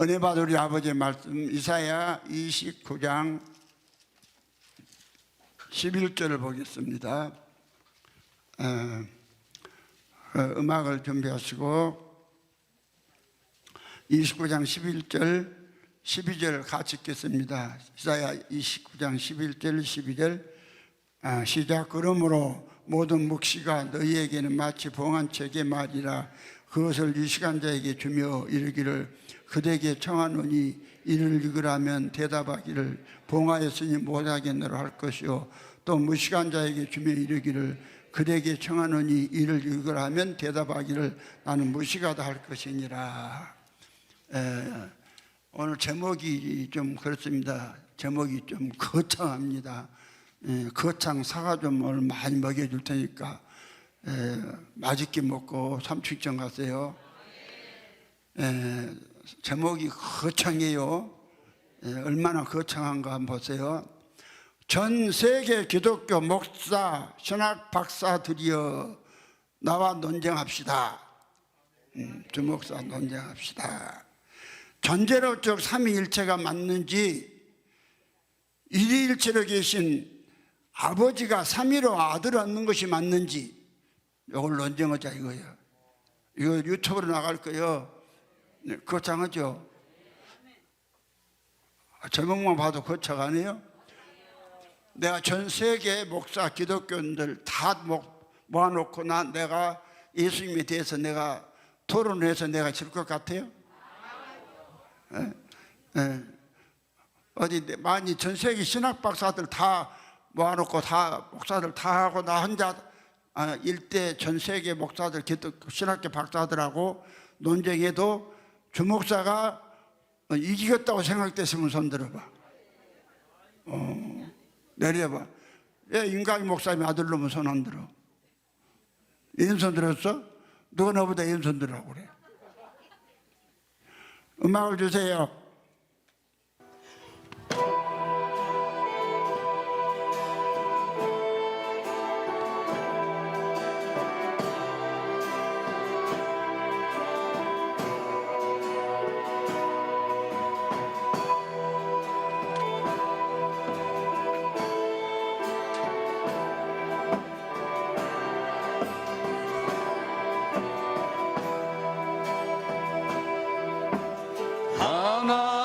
은혜 받은 우리 아버지의 말씀 이사야 29장 11절을 보겠습니다. 음악을 준비하시고 29장 11절 12절 같이 읽겠습니다. 이사야 29장 11절 12절 시작. 그러므로 모든 묵시가 너희에게는 마치 봉한 책의 말이라. 그것을 유식한 자에게 주며 이르기를 그대에게 청하노니 이를 읽으라면 대답하기를 봉하였으니 못하겠노라 할 것이요 또 무식한 자에게 주며 이르기를 그대에게 청하노니 이를 읽으라면 대답하기를 나는 무식하다 할 것이니라. 오늘 제목이 좀 그렇습니다. 제목이 좀 거창합니다. 거창 사과 좀 오늘 많이 먹여줄 테니까 맛있게 먹고 삼축전 가세요. 제목이 거창해요. 얼마나 거창한가 한번 보세요. 전 세계 기독교 목사, 신학 박사들이여 나와 논쟁합시다. 주목사 논쟁합시다. 전제로적 삼위일체가 맞는지, 일위일체로 계신 아버지가 삼위로 아들을 얻는 것이 맞는지 이걸 논쟁하자 이거예요. 이거 유튜브로 나갈 거예요. 거창하죠? 제목만 봐도 거창하네요. 내가 전 세계 목사 기독교인들 다 모아놓고 내가 예수님에 대해서 내가 토론해서 내가 질 것 같아요? 어디 많이 전 세계 신학 박사들 다 모아놓고 다 목사들 다 하고 나 혼자 일대 전 세계 목사들 신학교 박사들하고 논쟁해도 주목사가 이기겠다고 생각됐으면 손 들어봐. 내려봐. 왜 임강희 목사님 아들 놈은 손 안 들어? 왼손 들었어? 누가 너보다 왼손 들으라고 그래? 음악을 주세요.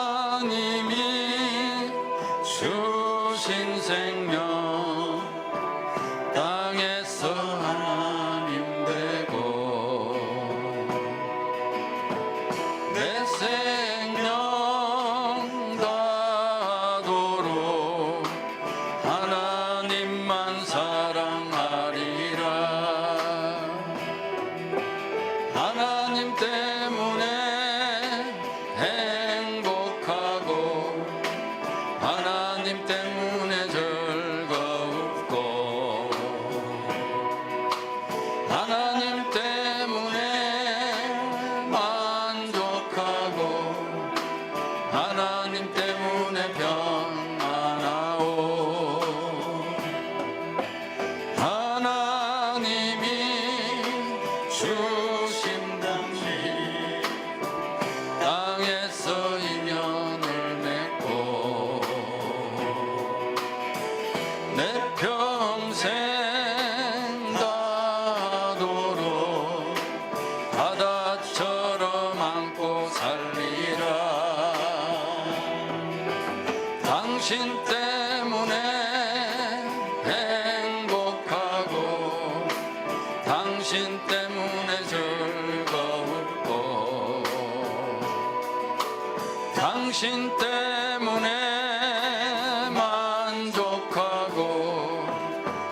하나님이 주신 생명 땅에서 하나님 되고 내 생명 다하도록 하나님만 사랑하리라. 하나님 때문에 하나님 때문에 즐겁고 하나님 때문에 만족하고 하나님 때문에 평안하오. 하나님이 주신 당시 땅에서 인연을 맺고 내 평생 가도록 바다처럼 안고 살리라. 당신 때문에 행복하고 당신 때문에 즐거웠고 당신 때문에 만족하고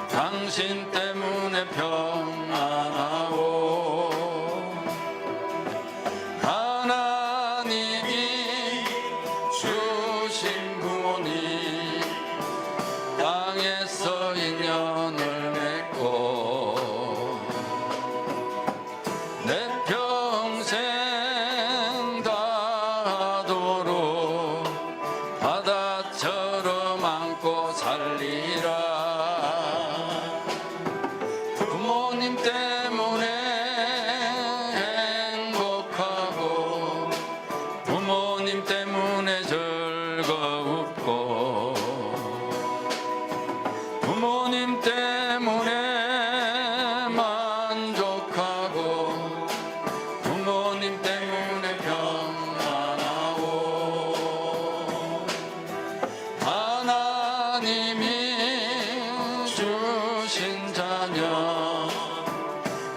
당신 때문에 평안하오. 하나님이 주신 부모님 땅에서 인연을 맺고 내 평생 다하도록 바다처럼 안고 살리라. 부모님 때문에 행복하고 부모님 하나님이 주신 자녀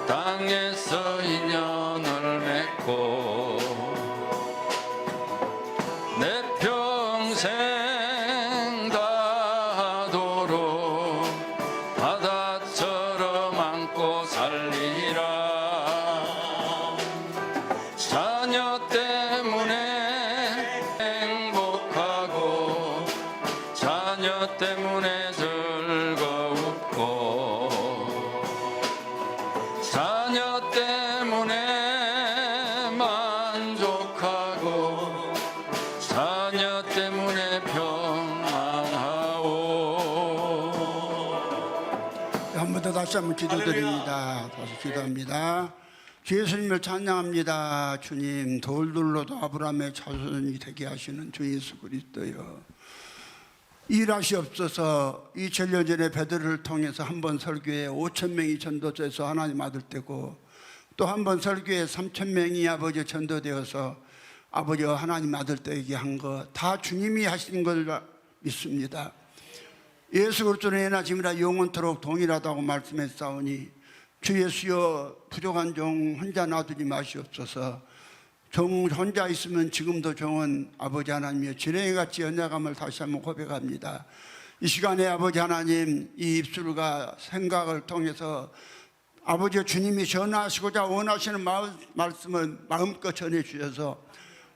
땅에서 인연을 맺고 내 평생 다하도록 바다처럼 안고 살리라. 자녀 때문에 행복하고 자녀 때문에 즐거웠고 자녀 때문에 만족하고 자녀 때문에 평안하오. 한 번 더 다시 한번 기도드립니다. 다시 기도합니다. 주 예수님을 찬양합니다. 주님, 돌들로도 아브라함의 자손이 되게 하시는 주 예수 그리스도여, 일하시옵소서. 2000년 전에 베드로를 통해서 한 번 설교에 5,000명이 전도돼서 하나님 아들 되고, 또 한 번 설교에 3,000명이 아버지 전도되어서 아버지 하나님 아들 되게 한 거 다 주님이 하신 걸 믿습니다. 예수 그리스도는 예나 지금이나 영원토록 동일하다고 말씀했사오니 주 예수여, 부족한 종 혼자 놔두지 마시옵소서. 종 혼자 있으면 지금도 종은 아버지 하나님이여 지렁이같이 연약함을 다시 한번 고백합니다. 이 시간에 아버지 하나님, 이 입술과 생각을 통해서 아버지 주님이 전하시고자 원하시는 말씀을 마음껏 전해주셔서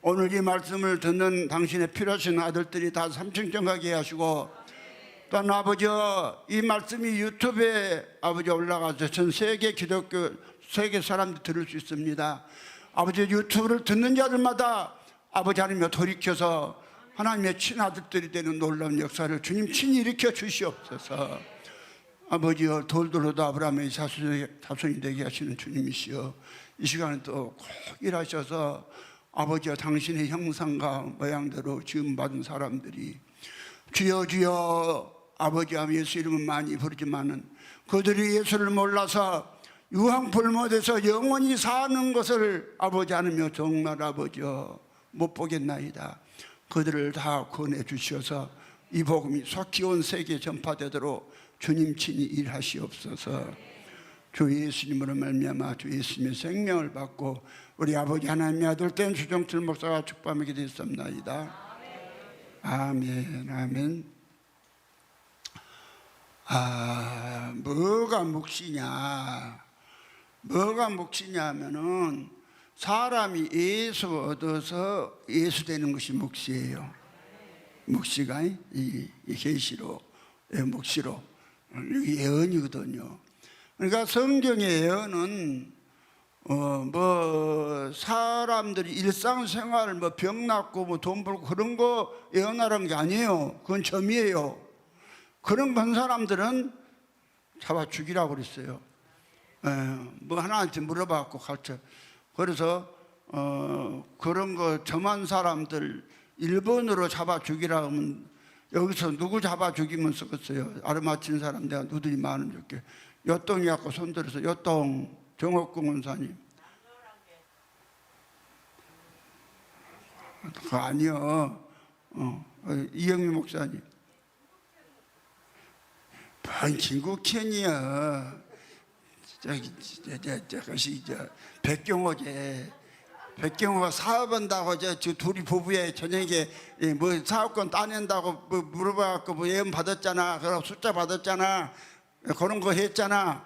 오늘 이 말씀을 듣는 당신의 필요하신 아들들이 다 삼층정하게 하시고, 또한 아버지 이 말씀이 유튜브에 아버지 올라가서 전 세계 기독교 세계 사람들이 들을 수 있습니다. 아버지 유튜브를 듣는 자들마다 아버지 하나님을 돌이켜서 하나님의 친아들들이 되는 놀라운 역사를 주님 친히 일으켜 주시옵소서. 아버지여, 돌들로도 아브라함의 자손이 되게 하시는 주님이시여, 이 시간에 또 꼭 일하셔서 아버지여 당신의 형상과 모양대로 지음받은 사람들이 주여 주여 아버지와 예수 이름은 많이 부르지만은 그들이 예수를 몰라서 유황불못에서 영원히 사는 것을 아버지 하나며 정말 아버지여 못 보겠나이다. 그들을 다 구원해 주셔서 이 복음이 속히 온 세계에 전파되도록 주님 친히 일하시옵소서. 주 예수님으로 말미암아 주 예수님의 생명을 받고 우리 아버지 하나님의 아들 된 주정철 목사가 축복하게 되었습니다. 아멘 아멘. 뭐가 묵시냐? 뭐가 묵시냐 하면은 사람이 예수 얻어서 예수 되는 것이 묵시예요. 묵시가 이 계시로 묵시로 이게 예언이거든요. 그러니까 성경의 예언은 뭐 사람들이 일상생활 뭐 병 낫고 뭐 돈 벌고 그런 거 예언하라는 게 아니에요. 그건 점이에요. 그런 건 사람들은 잡아 죽이라고 그랬어요. 뭐 하나한테 물어봐갖고 가르쳐. 그래서 그런 거 점한 사람들 일본으로 잡아 죽이라고 하면 여기서 누구 잡아 죽이면 쓰겠어요. 아르마친 사람 내가 누들이 많은 줄게. 여똥이 갖고 손들어서 여똥 정옥궁 원사님. 그거 아니요. 이영미 목사님. 뭔 김국현이야. 저것이 백경호제. 백경호가 사업한다고 저 둘이 부부에 저녁에 뭐 사업권 따낸다고 뭐 물어봐갖고 뭐 예언 받았잖아. 그럼 숫자 받았잖아. 그런 거 했잖아.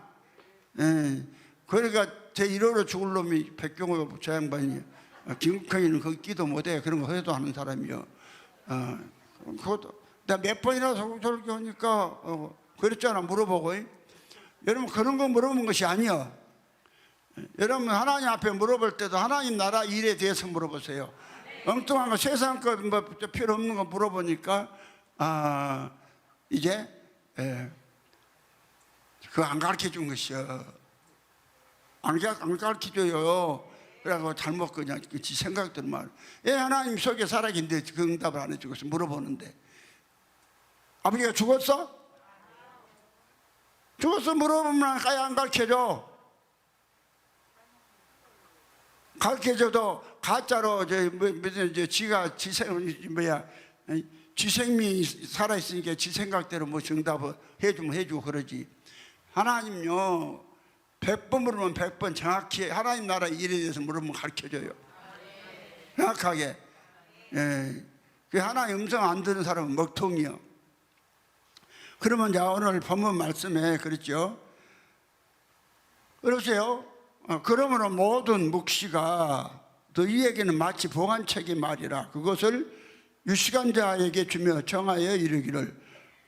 그러니까 제 1호로 죽을 놈이 백경호 저 양반이. 김국현이는 거기 끼도 못해. 그런 거 해도 하는 사람이요. 그것도 내가 몇 번이나 설교하니까 그랬잖아. 물어보고. 여러분 그런 거 물어보는 것이 아니야. 여러분 하나님 앞에 물어볼 때도 하나님 나라 일에 대해서 물어보세요. 엉뚱한 거 세상 거 뭐 필요 없는 거 물어보니까 이제 그거 안 가르쳐 준 것이야. 안 가르쳐 줘요. 그래서 잘못 그냥 지 생각대로 말. 하나님 속에 살아있는데 그 응답을 안 해주고 물어보는데 아버지가 죽었어? 죽었어 물어보면 안 가르쳐줘. 가르쳐줘도 가짜로 지가 지생 뭐야 지 생명이 살아있으니까 지 생각대로 뭐 정답을 해주면 해주고 그러지. 하나님요 100번 물으면 100번 정확히 하나님 나라 일에 대해서 물으면 가르쳐줘요. 정확하게. 예. 그 하나님 음성 안 듣는 사람은 먹통이요. 그러면 자 오늘 본문 말씀에 그랬죠. 그러세요. 그러므로 모든 묵시가 너희에게는 마치 봉안책이 말이라. 그것을 유시간자에게 주며 청하여 이르기를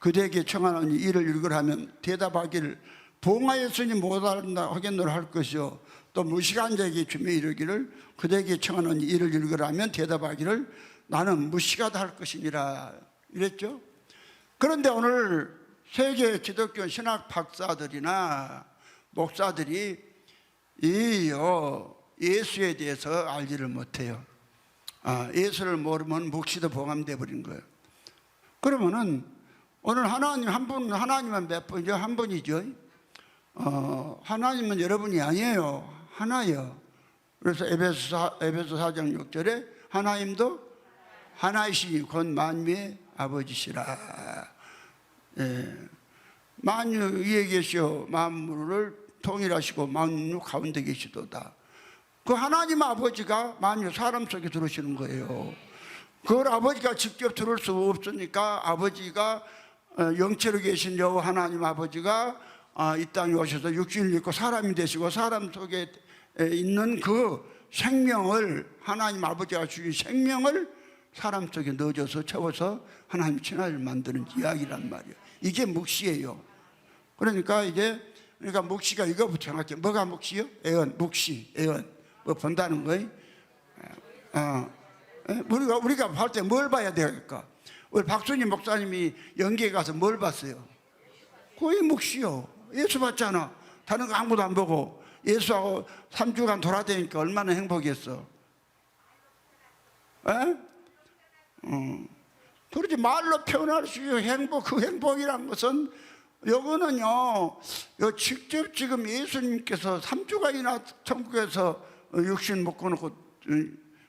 그대에게 청하노니 이를 읽으라면 대답하기를 봉하였으니 못한다 하겠노라 할 것이요 또 무시간자에게 주며 이르기를 그대에게 청하노니 이를 읽으라면 대답하기를 나는 무시가다 할 것이니라 이랬죠. 그런데 오늘 세계 기독교 신학 박사들이나 목사들이 예수에 대해서 알지를 못해요. 예수를 모르면 묵시도 봉함돼 버린 거예요. 그러면은 오늘 하나님 한 분, 하나님은 몇 분이죠? 한 분이죠. 하나님은 여러분이 아니에요. 하나예요. 그래서 에베소 4장 6절에 하나님도 하나이시니 곧 만유의 아버지시라. 예. 만유 위에 계시오 만물을 통일하시고 만유 가운데 계시도다. 그 하나님 아버지가 만유 사람 속에 들어오시는 거예요. 그걸 아버지가 직접 들을 수 없으니까 아버지가 영체로 계신 여호와 하나님 아버지가 이 땅에 오셔서 육신을 입고 사람이 되시고 사람 속에 있는 그 생명을 하나님 아버지가 주신 생명을 사람 속에 넣어줘서 채워서 하나님 친아를 만드는 이야기란 말이에요. 이게 묵시예요. 그러니까 묵시가 이거부터 정확히 뭐가 묵시요? 애언, 묵시, 애언 뭐 본다는 거예요. 우리가 볼 때 뭘 봐야 될까? 우리 박순희 목사님이 연기에 가서 뭘 봤어요? 거의 묵시요. 예수 봤잖아. 다른 거 아무도 안 보고 예수하고 3주간 돌아다니니까 얼마나 행복했어. 그러지 말로 표현할 수 있는 행복, 그 행복이란 것은 요거는요 직접 지금 예수님께서 3주간이나 천국에서 육신 묶어놓고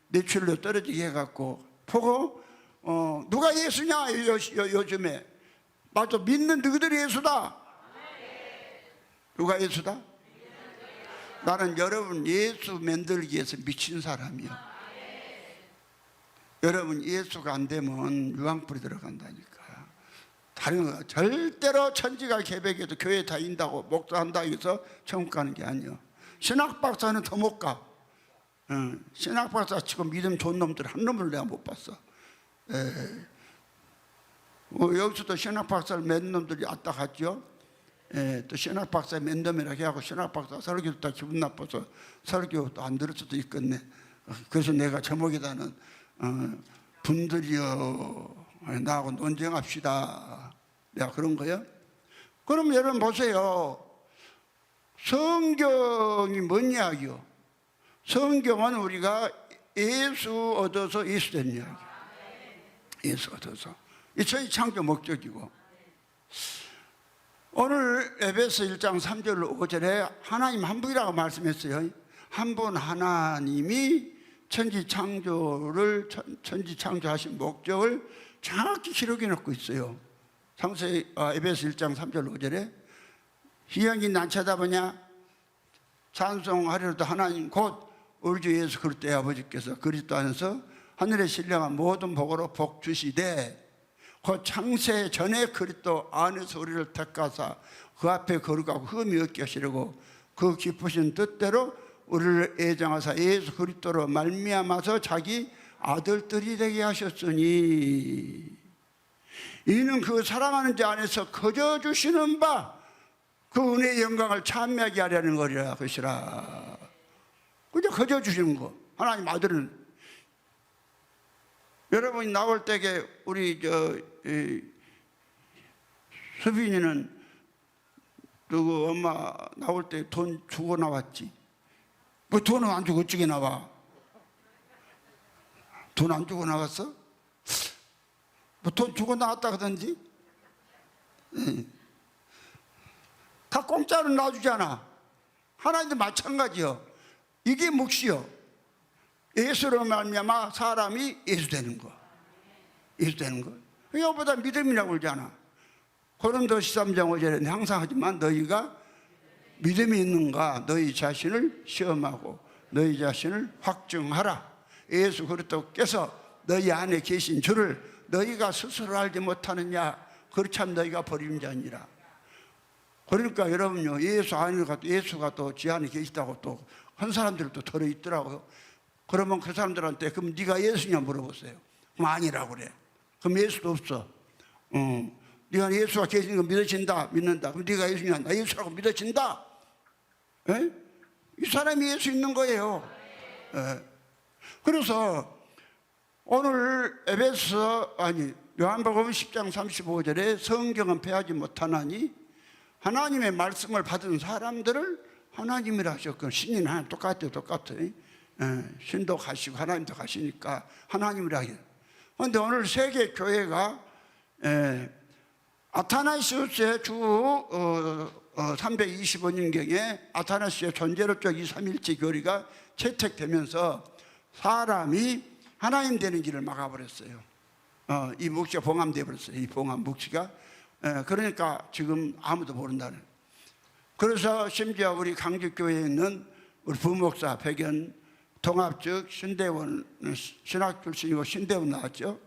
내출로 떨어지게 해갖고 보고 누가 예수냐 요즘에 맞아 믿는 너희들이 예수다. 누가 예수다? 나는 여러분 예수 만들기 위해서 미친 사람이요. 여러분 예수가 안 되면 유황불이 들어간다니까. 다른 거 절대로 천지가 계백해도 교회 다닌다고 목도한다고 해서 천국 가는 게 아니에요. 신학박사는 더 못 가. 신학박사 치고 믿음 좋은 놈들 한 놈을 내가 못 봤어. 여기서도 신학박사를 몇 놈들이 왔다 갔죠. 또 신학박사 몇 놈이라고 해갖고 신학박사 설교 듣다 기분 나빠서 설교도 안 들을 수도 있겠네. 그래서 내가 제목에다는 분들이여 나하고 논쟁합시다. 내가 그런 거요. 그럼 여러분 보세요. 성경이 뭔 이야기요? 성경은 우리가 예수 얻어서 예수 된 이야기. 예수 얻어서. 이 천지 창조 목적이고. 오늘 에베소 1장 3절 5절에 하나님 한 분이라고 말씀했어요. 한 분 하나님이 천지 창조하신 목적을 정확히 기록해 놓고 있어요. 에베소 1장 3절 5절에 희영이 난 쳐다보냐 찬송하리로다 하나님 곧 우리 주 예수 그리스도의 아버지께서 그리스도 안에서 하늘의 신령한 모든 복으로 복 주시되 그 창세 전에 그리스도 안에서 우리를 택하사 그 앞에 거룩하고 흠이 없게 하시려고 그 기쁘신 뜻대로 우리를 애정하사 예수 그리스도로 말미암아서 자기 아들들이 되게 하셨으니 이는 그 사랑하는 자 안에서 거저 주시는 바 그 은혜의 영광을 찬미하게 하려는 거리라 것이라. 그저 거저 주시는 거. 하나님 아들은 여러분이 나올 때에 우리 수빈이는 누구 엄마 나올 때 돈 주고 나왔지. 뭐 돈은 안 주고 어찌게 나와? 돈 안 주고 나왔어? 뭐 돈 주고 나왔다 그러던지? 다 공짜로 놔주잖아. 하나님도 마찬가지요. 이게 묵시요. 예수로 말미암아 사람이 예수 되는 거. 예수 되는 거. 이거보다 믿음이라고 그러잖아. 고린도 13장 5절에 항상 하지만 너희가 믿음이 있는가 너희 자신을 시험하고 너희 자신을 확증하라. 예수 그리스도께서 너희 안에 계신 줄을 너희가 스스로 알지 못하느냐. 그렇참 너희가 버린 자니라. 그러니까 여러분요, 예수 안에 가도 예수가 또 지 안에 계시다고 또 한 사람들도 들어있더라고요. 그러면 그 사람들한테 그럼 네가 예수냐 물어보세요. 그럼 아니라고 그래. 그럼 예수도 없어. 네가 예수가 계시는 거 믿어진다, 믿는다. 그럼 네가 예수냐? 나 예수라고 믿어진다. 에? 이 사람이 예수 있는 거예요. 에. 그래서 오늘 요한복음 10장 35절에 성경은 패하지 못하나니 하나님의 말씀을 받은 사람들을 하나님이라 하셨고 신인 하나님 똑같아요. 신도 가시고 하나님도 가시니까 하나님이라 하죠. 그런데 오늘 세계 교회가 아타나시우스의 주 325년경에 아타나시우스의 존재로적 2, 3일체 교리가 채택되면서 사람이 하나님 되는 길을 막아버렸어요. 이 묵시가 봉함되어 버렸어요. 이 봉함 묵시가. 그러니까 지금 아무도 모른다는. 그래서 심지어 우리 강주교회에 있는 우리 부목사 백연 통합 즉 신대원 신학 출신이고 신대원 나왔죠.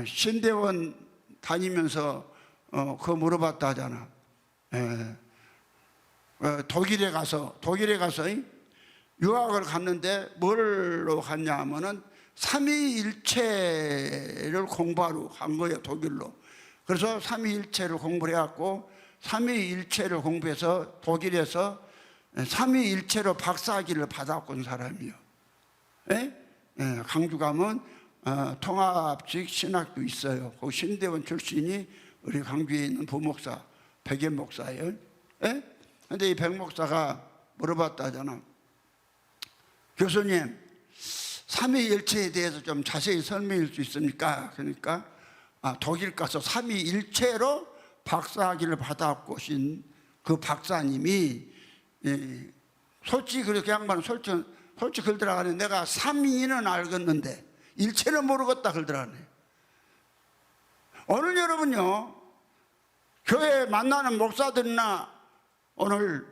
신대원 다니면서 그거 물어봤다 하잖아. 독일에 가서 유학을 갔는데 뭘로 갔냐 하면은 삼위일체를 공부하러 간 거예요. 독일로. 그래서 삼위일체를 공부를 해갖고 삼위일체를 공부해서 독일에서 삼위일체로 박사학위를 받아온 사람이요. 강주 가면 통합식 신학도 있어요. 그 신대원 출신이 우리 강주에 있는 부목사 백연 목사예요. 그런데 이 백 목사가 물어봤다 하잖아. 교수님, 삼위일체에 대해서 좀 자세히 설명해 줄 수 있습니까? 그러니까 독일 가서 삼위일체로 박사학위를 받아갖고 오신 그 박사님이 솔직히 그렇게 양반은 솔직히 그러더라가네. 내가 삼위는 알겠는데 일체는 모르겠다 그러더라네. 오늘 여러분요, 교회에 만나는 목사들이나 오늘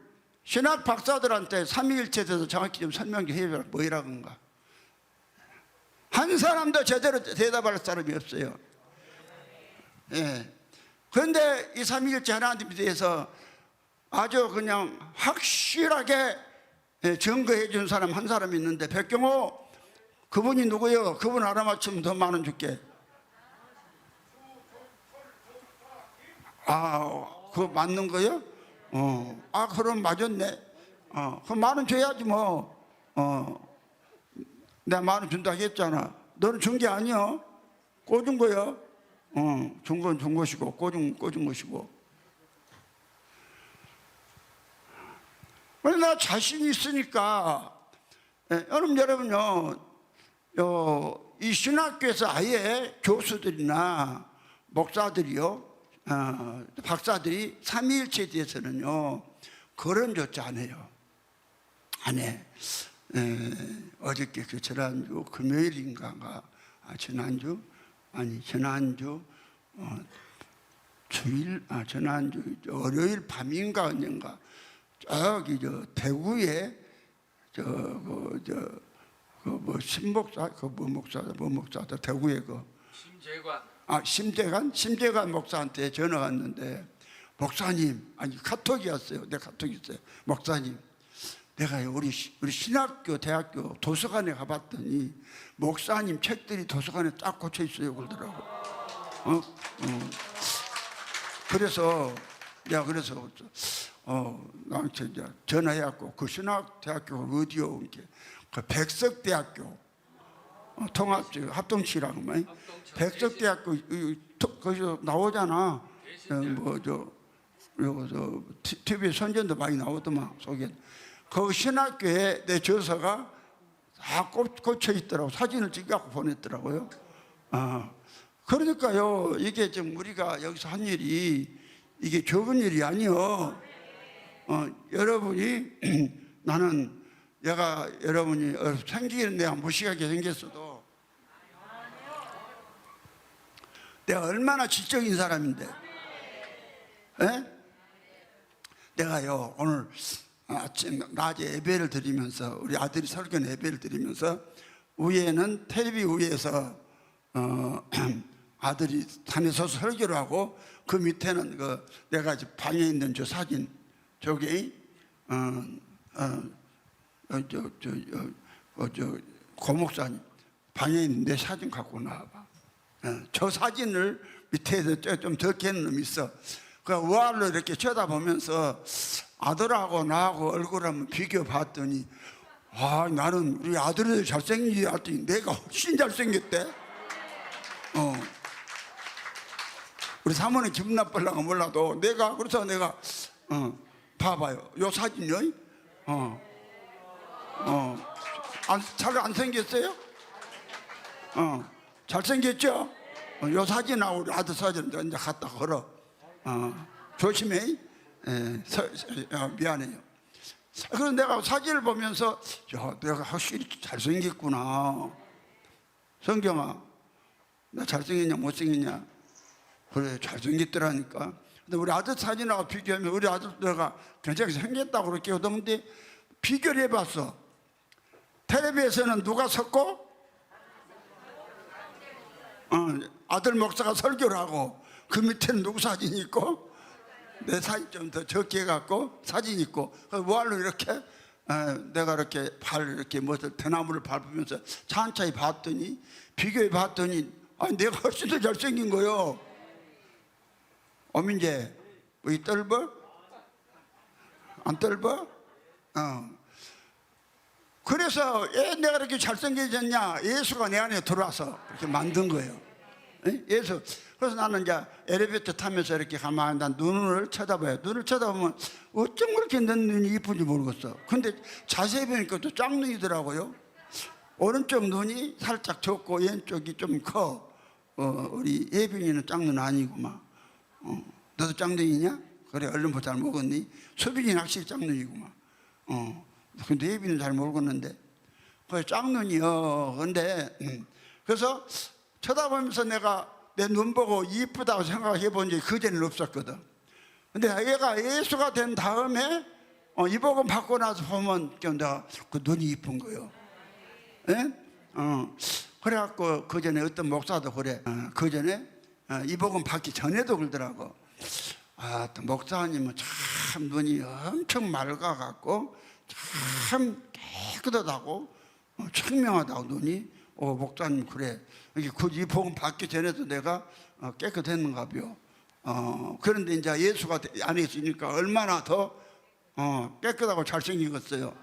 신학 박사들한테 삼위일체에 대해서 정확히 좀 설명 좀 해줘라. 뭐이라건가. 한 사람도 제대로 대답할 사람이 없어요. 그런데 이 삼위일체 하나님에 대해서 아주 그냥 확실하게 증거해 준 사람 한 사람이 있는데, 백경호 그분이 누구예요? 그분 알아맞히면 더 많은 줄게. 그거 맞는 거예요? 그럼 맞았네. 그럼 만원 줘야지 뭐. 내가 만원 준다고 했잖아. 너는 준 게 아니야. 꽂은 거야. 준 건 준 것이고 꽂은 것이고. 나 자신이 있으니까. 여러분요, 이 신학교에서 아예 교수들이나 목사들이요, 박사들이 삼위일체에 대해서는요 거론조차 안 해요. 안 해. 어저께 그 지난주 금요일인가 지난주 지난주 월요일 밤인가 언젠가 저기 대구에 신목사 목사다 대구에 심재관 목사한테 전화 왔는데, 목사님, 카톡이 왔어요. 내 카톡이 있어요. 목사님, 내가 우리 신학교 대학교 도서관에 가봤더니 목사님 책들이 도서관에 딱 꽂혀 있어요 그러더라고. 그래서 내가 나한테 전화해갖고 그 신학대학교가 어디요? 그 백석대학교 통합적 합동치라고 말. 백석대학교 거기서 나오잖아. TV에 선전도 많이 나오더만 소개. 그 신학교에 내 저서가 다 꽂혀 있더라고. 사진을 찍어갖고 보냈더라고요. 그러니까요, 이게 지금 우리가 여기서 한 일이 이게 적은 일이 아니요. 여러분이 나는 여러분이 생기는 내가 무식하게 생겼어도 내가 얼마나 지적인 사람인데. 예? 내가요 오늘 아침 낮에 예배를 드리면서 우리 아들이 설교 예배를 드리면서 위에는 텔레비 위에서 아들이 산에서 설교를 하고 그 밑에는 그 내가 방에 있는 저 사진 저기 고목사님 방에 있는 내 사진 갖고 나와봐. 저 사진을 밑에서 좀 적게는 놈이 있어. 그 우알로 이렇게 쳐다보면서 아들하고 나하고 얼굴 한번 비교 봤더니 나는 우리 아들이 잘생기지 않더니 내가 훨씬 잘생겼대. 우리 사모님 기분 나쁠라고 몰라도 그래서 내가 봐봐요. 요 사진요. 잘 안 생겼어요? 잘생겼죠? 요 사진하고 우리 아들 사진 이제 갖다 걸어. 조심해. 미안해요. 그래서 내가 사진을 보면서 내가 확실히 잘생겼구나. 성경아, 나 잘생겼냐 못생겼냐? 그래, 잘생겼더라니까. 근데 우리 아들 사진하고 비교하면 우리 아들 내가 굉장히 생겼다고 그렇게 하던데 비교를 해봤어. 텔레비에서는 누가 섰고 아들 목사가 설교를 하고 그 밑에는 누구 사진이 있고 내 사진 좀 더 적게 해갖고 사진 있고 우알로 이렇게 내가 이렇게 이렇게 대나무를 밟으면서 천천히 봤더니 비교해 봤더니 내가 훨씬 더 잘생긴 거요. 어민재 이 떨버? 안 떨버? 그래서 내가 이렇게 잘생겨졌냐? 예수가 내 안에 들어와서 그렇게 만든 거예요. 예수. 그래서 나는 이제 엘리베이터 타면서 이렇게 가만히 난 눈을 쳐다봐요. 눈을 쳐다보면 어쩜 그렇게 내 눈이 이쁜지 모르겠어. 근데 자세히 보니까 또 짝눈이더라고요. 오른쪽 눈이 살짝 좁고 왼쪽이 좀 커. 우리 예빈이는 짝눈 아니구만. 너도 짝눈이냐? 그래, 얼른 잘 먹었니? 수빈이는 확실히 짝눈이구만. 근데 예빈은 잘 모르겠는데. 그래, 짝눈이요. 근데, 그래서 쳐다보면서 내가 내 눈 보고 이쁘다고 생각해 본 적이 그전에는 없었거든. 근데 얘가 예수가 된 다음에 이 복음 받고 나서 보면 내가 그 눈이 이쁜 거요. 예? 그래갖고 그전에 어떤 목사도 그래. 그전에 이 복음 받기 전에도 그러더라고. 또 목사님은 참 눈이 엄청 맑아갖고 참 깨끗하다고 청명하다고 눈이. 목사님 그래. 이 복음 받기 전에도 내가 깨끗했는가 봐요. 그런데 이제 예수가 안에 있으니까 얼마나 더 깨끗하고 잘생기겠어요.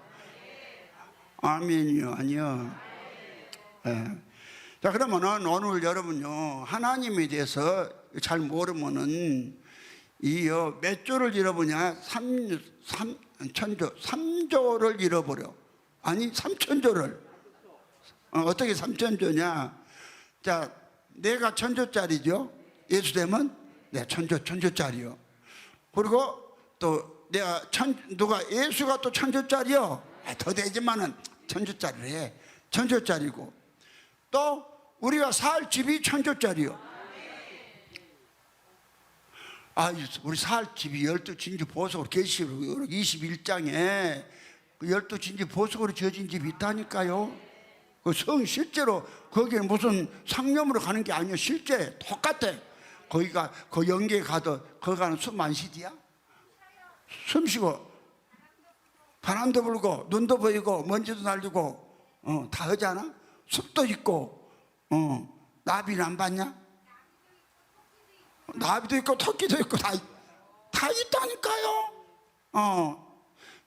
아멘이요. 아니요. 자, 그러면은 오늘 여러분요 하나님에 대해서 잘 모르면은 몇 조를 잃어버냐? 3조를 잃어버려. 아니 3천조를. 어떻게 3천조냐? 자, 내가 천조짜리죠. 예수 되면 내 천조짜리요. 그리고 또 내가 누가 예수가 또 천조짜리요. 더 되지만은 천조짜리를 해. 천조짜리고 또 우리가 살 집이 천조짜리요. 우리 살 집이 12진주 보석으로 계시록 21장에 그 12진주 보석으로 지어진 집이 있다니까요. 그 성 실제로 거기는 무슨 상념으로 가는 게 아니야. 실제 똑같아. 거기가 그 영계에 가도 거기 가는 숨 안 쉬디야? 숨 쉬고 바람도 불고 눈도 보이고 먼지도 날리고 다 하잖아. 숲도 있고 나비는 안 봤냐? 나비도 있고 토끼도 있고 다 있다니까요.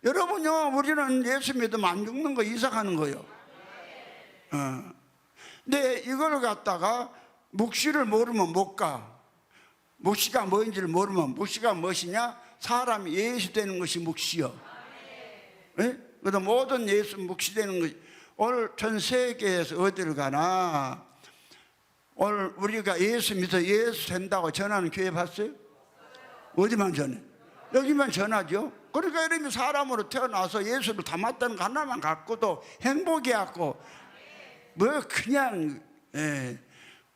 여러분요 우리는 예수 믿으면 안 죽는 거 이상하는 거예요. 근데 이걸 갖다가 묵시를 모르면 못 가. 묵시가 뭔지를 모르면 묵시가 무엇이냐? 사람이 예수 되는 것이 묵시요. 그래서 모든 예수 묵시 되는 것이 오늘 전 세계에서 어디를 가나 오늘 우리가 예수 믿어 예수 된다고 전하는 교회 봤어요? 어디만 전해? 여기만 전하죠. 그러니까 이러면 사람으로 태어나서 예수를 담았다는 거 하나만 갖고도 행복해갖고 그냥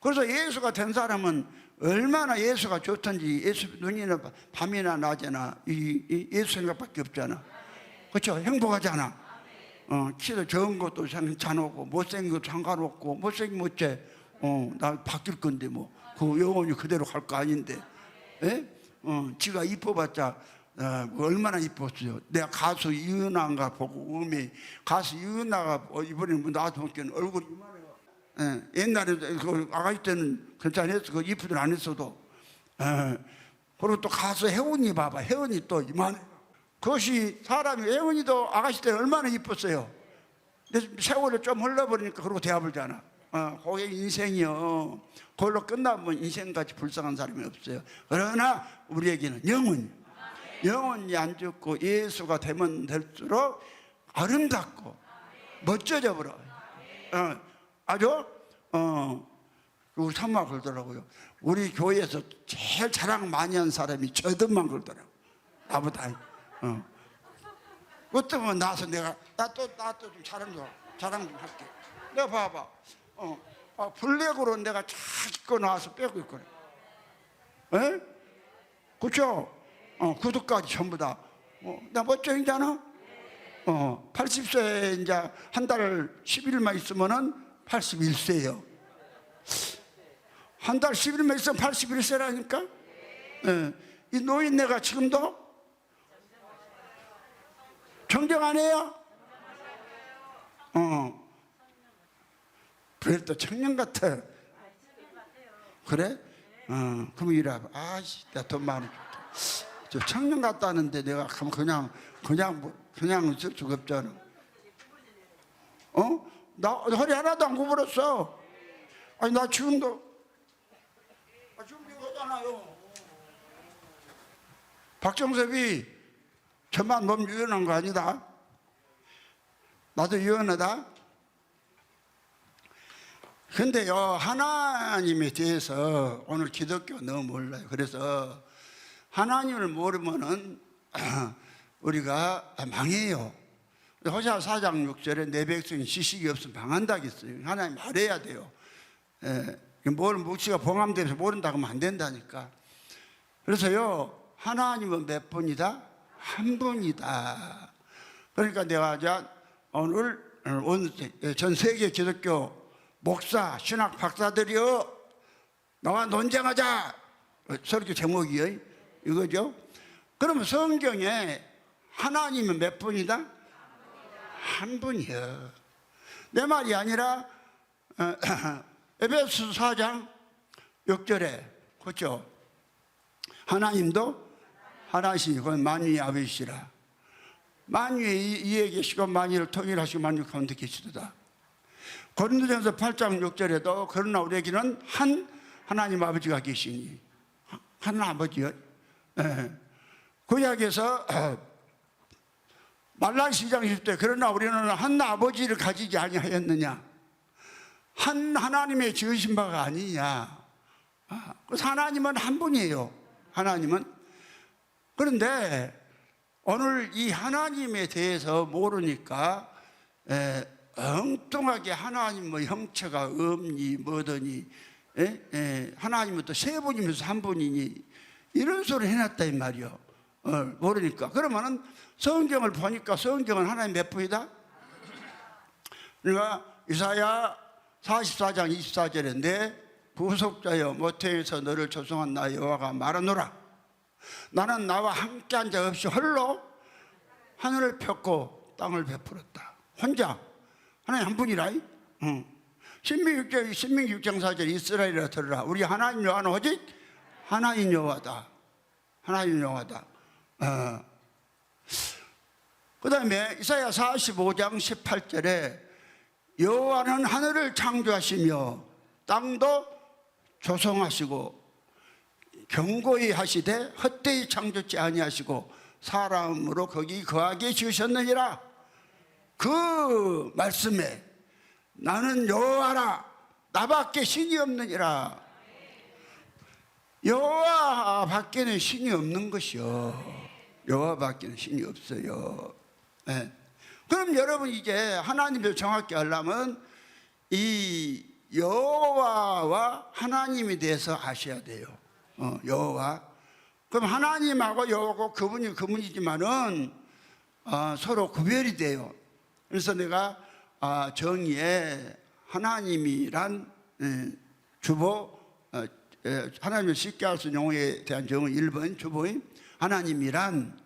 그래서 예수가 된 사람은 얼마나 예수가 좋던지 예수 눈이나 밤이나 낮이나 이 예수 생각밖에 없잖아. 그렇죠? 행복하잖아. 키도 적은 것도 괜찮고 못생긴 것도 상관없고 못생긴 어째 나 바뀔 건데 뭐 그 영혼이 그대로 갈 거 아닌데. 예? 지가 이뻐봤자 얼마나 이뻤어요. 내가 가수 이은아인가 보고 가수 이은아가 이번에 뭐 나한테 보니까 얼굴이 이만해요. 예, 옛날에 그 아가씨 때는 괜찮았어. 그 이쁘든 안 했어도. 그리고 또 가수 혜원이 봐봐. 혜원이 또 이만해. 그것이 사람이 혜원이도 아가씨 때는 얼마나 이뻤어요. 근데 세월을 좀 흘러버리니까 그러고 대화불잖아. 그게 인생이요. 그걸로 끝나면 인생같이 불쌍한 사람이 없어요. 그러나 우리에게는 영원히 안 죽고 예수가 되면 될수록 아름답고 멋져져 버려. 아주 우리 선마 그러더라고요. 우리 교회에서 제일 자랑 많이 한 사람이 저들만 그러더라고. 나보다. 그것 때문에 나서 내가 나 또 좀 자랑 좀 할게. 내가 봐봐. 블랙으로 내가 쫙 입고 나와서 빼고 있거든. 에? 그쵸? 구두까지 전부 다. 나 멋쟁이잖아? 80세 이제 한 달 10일만 있으면은 81세예요. 한 달 10일만 있으면 81세라니까? 이 노인네가 지금도 정정 안 해요? 그래도 청년 같아. 그래? 그럼 이래봐. 아씨, 내가 돈 많이 줄게. 저 청년 같다는데 내가 그냥 있을 수가 없잖아. 나 허리 하나도 안 구부렸어. 아니, 나 지금도 준비하잖아요. 박정섭이 저만 몸 유연한 거 아니다. 나도 유연하다. 근데요, 하나님에 대해서 오늘 기독교 너무 몰라요. 그래서 하나님을 모르면은 우리가 망해요. 호세아 4장 6절에 내 백성이 지식이 없으면 망한다 했어요. 하나님 말해야 돼요. 뭘 묵시가 봉함돼서 모른다고 하면 안 된다니까. 그래서요, 하나님은 몇 분이다? 한 분이다. 그러니까 내가 오늘 전 세계 기독교 목사, 신학 박사들이여 나와 논쟁하자. 설교 제목이요. 이거죠. 그러면 성경에 하나님은 몇 분이다? 한 분이요. 내 말이 아니라 에베소서 4장 6절에 그렇죠. 하나님도 하나시니 그건 만유의 아버지시라. 만유에 이에 계시고 만유를 통일하시고 만유 가운데 계시도다. 고린도전서 8장 6절에도 그러나 우리에게는 한 하나님 아버지가 계시니 한 아버지요. 구약에서 말라기 2장 20절 그러나 우리는 한 아버지를 가지지 아니하였느냐. 한 하나님의 지으신 바가 아니냐. 그래서 하나님은 한 분이에요. 하나님은. 그런데 오늘 이 하나님에 대해서 모르니까 엉뚱하게 하나님 뭐 형체가 없니 뭐더니 하나님은 또 세 분이면서 한 분이니 이런 소리 해놨다 이 말이요. 모르니까. 그러면은 성경을 보니까 성경은 하나님 몇 분이다? 그러니까 이사야 44장 24절에 내 부속자여 모태에서 너를 조성한 나 여호와가 말하노라. 나는 나와 함께 한 자 없이 홀로 하늘을 폈고 땅을 베풀었다. 혼자. 하나님 한 분이라. 신명기 6장 4절 이스라엘이라 들으라. 우리 하나님 여호와는 오직 하나님 여호와다. 하나님 여호와다. 그 다음에 이사야 45장 18절에 여호와는 하늘을 창조하시며 땅도 조성하시고 견고히 하시되 헛되이 창조치 아니하시고 사람으로 거기 거하게 지으셨느니라. 그 말씀에 나는 여호와라 나밖에 신이 없느니라. 여호와 밖에는 신이 없는 것이요. 여호와 밖에는 신이 없어요. 그럼 여러분 이제 하나님을 정확히 알려면 이 여호와와 하나님에 대해서 아셔야 돼요. 여호와. 그럼 하나님하고 여호와고 그분이지만은 서로 구별이 돼요. 그래서 내가 정의에 하나님이란 주보, 하나님을 쉽게 할 수 있는 용어에 대한 정의 1번 주보인 하나님이란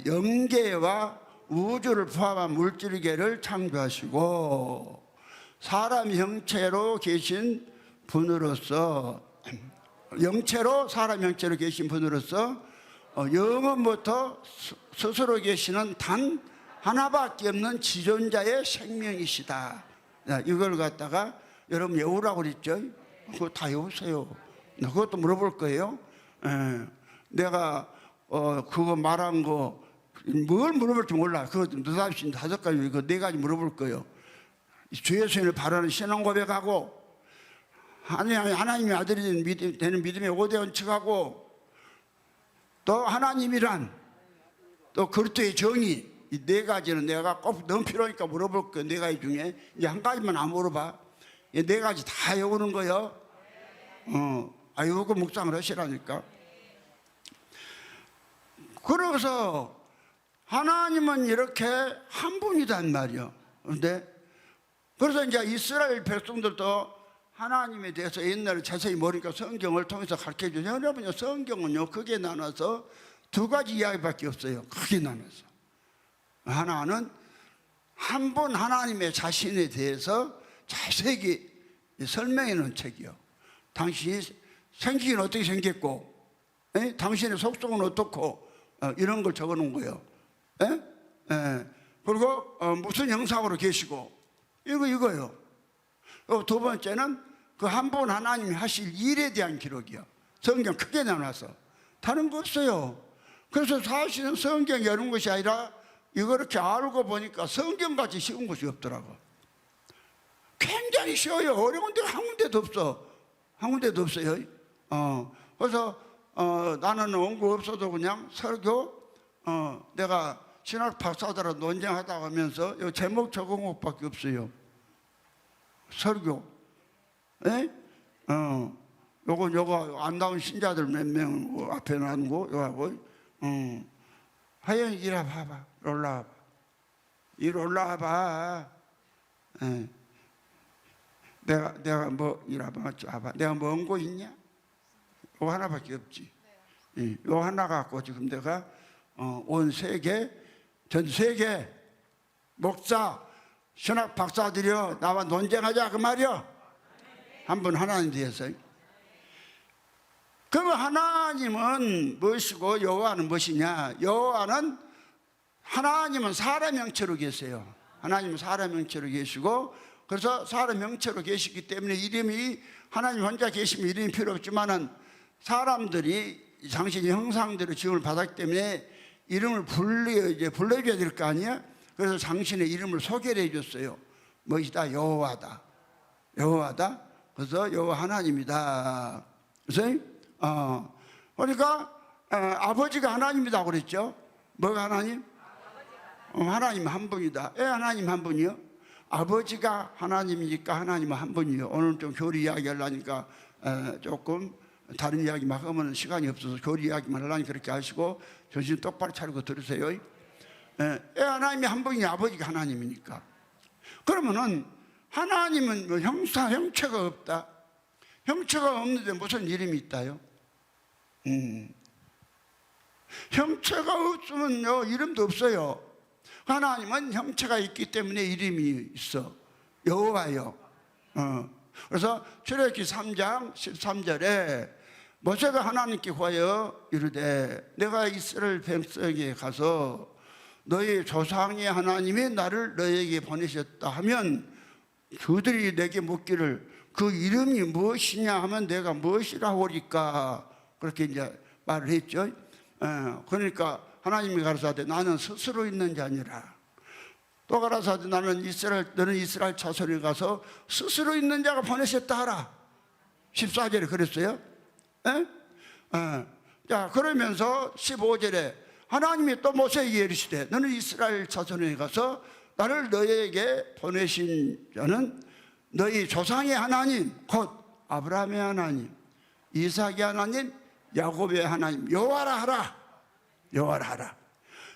영계와 우주를 포함한 물질계를 창조하시고 사람 형체로 계신 분으로서, 영체로 사람 형체로 계신 분으로서 영원부터 스스로 계시는 단 하나밖에 없는 지존자의 생명이시다. 이걸 갖다가 여러분 외우라고 그랬죠. 그거 다 외우세요. 그것도 물어볼 거예요. 내가 그거 말한 거 뭘 물어볼지 몰라. 그거 느닷없이 5가지, 그 4가지 물어볼 거예요. 주 예수님을 바라는 신앙 고백하고, 하나님의 아들이 되는 믿음의 5대 원칙하고, 또 하나님이란, 또 그리스도의 정의, 이 4가지는 내가 꼭 너무 필요하니까 물어볼 거예요. 4가지 중에 이제 한 가지만 안 물어봐. 이 4가지 다 외우는 거예요. 외우고 묵상을 하시라니까. 그래서 하나님은 이렇게 한 분이단 말이요. 그런데 그래서 이제 이스라엘 백성들도 하나님에 대해서 옛날에 자세히 모르니까 성경을 통해서 가르쳐 주죠. 여러분요, 성경은요 크게 나눠서 2가지 이야기밖에 없어요. 크게 나눠서 하나는 한 분 하나님의 자신에 대해서 자세히 설명해 놓은 책이요. 당신이 생기긴 어떻게 생겼고, 당신의 속성은 어떻고, 이런 걸 적어 놓은 거예요. 그리고 무슨 형상으로 계시고, 이거요. 2번째는 그 한 분 하나님이 하실 일에 대한 기록이요. 성경 크게 나눠서 다른 거 없어요. 그래서 사실은 성경이 어려운 것이 아니라 이거 이렇게 알고 보니까 성경같이 쉬운 것이 없더라고. 굉장히 쉬워요. 어려운 데가 한 군데도 없어. 한 군데도 없어요. 그래서 나는 원고 없어도 그냥 설교, 내가 신학 박사들하고 논쟁하다 하면서 이 제목 적은 것밖에 없어요. 설교. 요거 안 나온 신자들 몇 명 앞에 놔두고 요하고, 하영이 이리 와봐. 올라와봐. 이리 올라와봐. 내가 뭐 이리 와봐. 내가 뭐 원고 있냐? 요거 하나밖에 없지. 요 하나 갖고 지금 내가 온 세계, 전 세계 목사, 신학 박사들이여 나와 논쟁하자 그 말이여. 한 분 하나님 대해서. 그럼 하나님은 무엇이고 여호와는 무엇이냐? 여호와는 하나님은 사람 형체로 계세요. 하나님은 사람 형체로 계시고, 그래서 사람 형체로 계시기 때문에 이름이, 하나님 혼자 계시면 이름이 필요 없지만은 사람들이 당신의 형상대로 지음을 받았기 때문에 이름을 불러줘야 될 거 아니야? 그래서 당신의 이름을 소개를 해줬어요. 무엇이다? 여호와다. 여호와다. 그래서 여호와 하나님이다. 그래서 그러니까 아버지가 하나님이다 그랬죠. 뭐가 하나님? 하나님 한 분이다. 왜 하나님 한 분이요? 아버지가 하나님이니까 하나님은 한 분이요. 오늘 좀 교리 이야기 하려니까 조금 다른 이야기 막 하면 시간이 없어서 교리 이야기만 하려니 그렇게 하시고 정신 똑바로 차리고 들으세요. 왜 하나님이 한 분이 아버지가 하나님이니까. 그러면은 하나님은 뭐 형체가 없다. 형체가 없는데 무슨 이름이 있다요? 형체가 없으면 이름도 없어요. 하나님은 형체가 있기 때문에 이름이 있어. 여호와요. 그래서 출애굽기 3장 13절에 모세가 하나님께 구하여 이르되 내가 이스라엘 백성에게 가서 너희 조상의 하나님이 나를 너희에게 보내셨다 하면 그들이 내게 묻기를 그 이름이 무엇이냐 하면 내가 무엇이라고 하리까? 그렇게 이제 말을 했죠. 그러니까 하나님이 가라사대 나는 스스로 있는 자니라. 또 가라사대 너는 이스라엘 자손에 가서 스스로 있는 자가 보내셨다 하라. 14절에 그랬어요. 자, 그러면서 15절에 하나님이 또 모세에게 이르시되 너는 이스라엘 자손에 가서 나를 너희에게 보내신 자는 너희 조상의 하나님 곧 아브라함의 하나님, 이삭의 하나님, 야곱의 하나님 여호와라 하라. 여호와라 하라.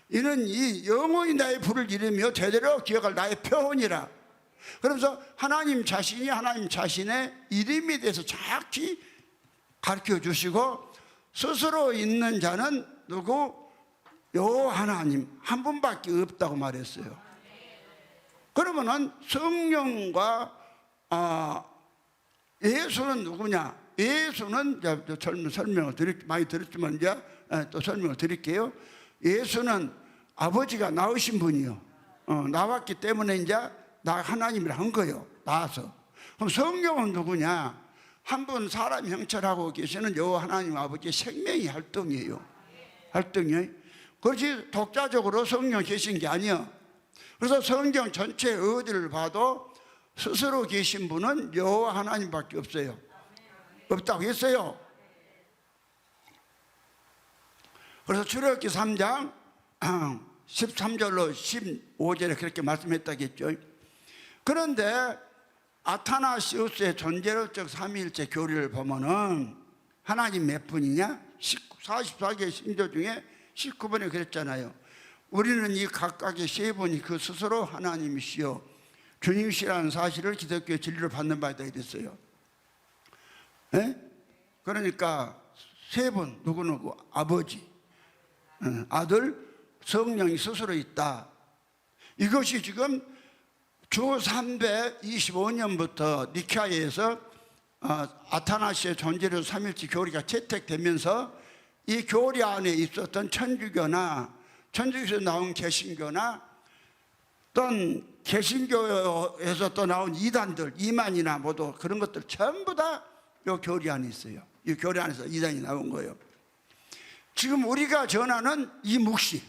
이는 이 영원히 나의 부를 이르며 대대로 기억할 나의 표훈이라. 그러면서 하나님 자신이 하나님 자신의 이름에 대해서 정확히 가르쳐 주시고, 스스로 있는 자는 누구? 여호와 하나님 한 분밖에 없다고 말했어요. 그러면은 성령과 예수는 누구냐? 예수는 설명을 많이 드렸지만 이제 또 설명을 드릴게요. 예수는 아버지가 낳으신 분이요. 나왔기 때문에 이제 나 하나님이라 한 거예요. 나와서. 그럼 성령은 누구냐? 한 분 사람 형체라고 계시는 여호와 하나님 아버지의 생명이 활동이에요. 활동이에요. 그것이 독자적으로 성령 계신 게 아니에요. 그래서 성경 전체 어디를 봐도 스스로 계신 분은 여호와 하나님밖에 없어요. 없다고 했어요. 그래서 출애굽기 3장 13절로 15절에 그렇게 말씀했다겠죠. 그런데 아타나시우스의 존재론적 삼위일체 교리를 보면은 하나님 몇 분이냐? 44개의 신조 중에 19번에 그랬잖아요. 우리는 이 각각의 세 분이 그 스스로 하나님이시요 주님이시라는 사실을 기독교의 진리로 받는 바이다 이랬어요. 네? 그러니까 세 분, 누구누구, 아버지, 아들, 성령이 스스로 있다. 이것이 지금 주 325년부터 니케아에서 아타나시의 존재로 삼일체 교리가 채택되면서 이 교리 안에 있었던 천주교나 천주교에서 나온 개신교나 또는 개신교에서 또 나온 이단들, 이만이나 모두 그런 것들 전부 다 이 교리 안에 있어요. 이 교리 안에서 이단이 나온 거예요. 지금 우리가 전하는 이 묵시,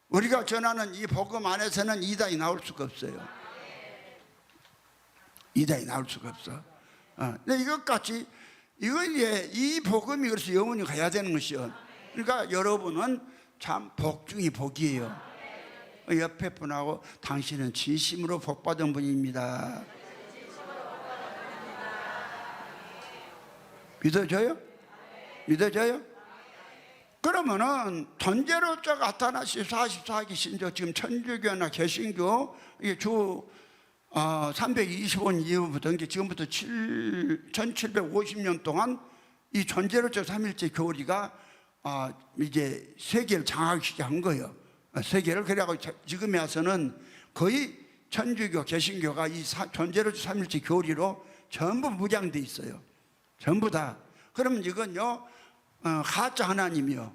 우리가 전하는 이 복음 안에서는 이단이 나올 수가 없어요. 이단이 나올 수가 없어. 근데 이것같이 이 복음이 그래서 영원히 가야 되는 것이요. 그러니까 여러분은 참 복 중이 복이에요. 옆에 분하고 당신은 진심으로 복 받은 분입니다. 믿어져요? 믿어져요? 그러면은 존재로적 아타나시 44기 신조, 지금 천주교나 개신교 이게 주 325년 이후부터 지금부터 1750년 동안 이 존재로적 삼일체 교리가 이제 세계를 장악시켜 한 거예요. 세계를. 그래갖고 지금에 와서는 거의 천주교, 개신교가 이 존재로적 삼일체 교리로 전부 무장돼 있어요. 전부 다. 그러면 이건요, 가짜 하나님이요.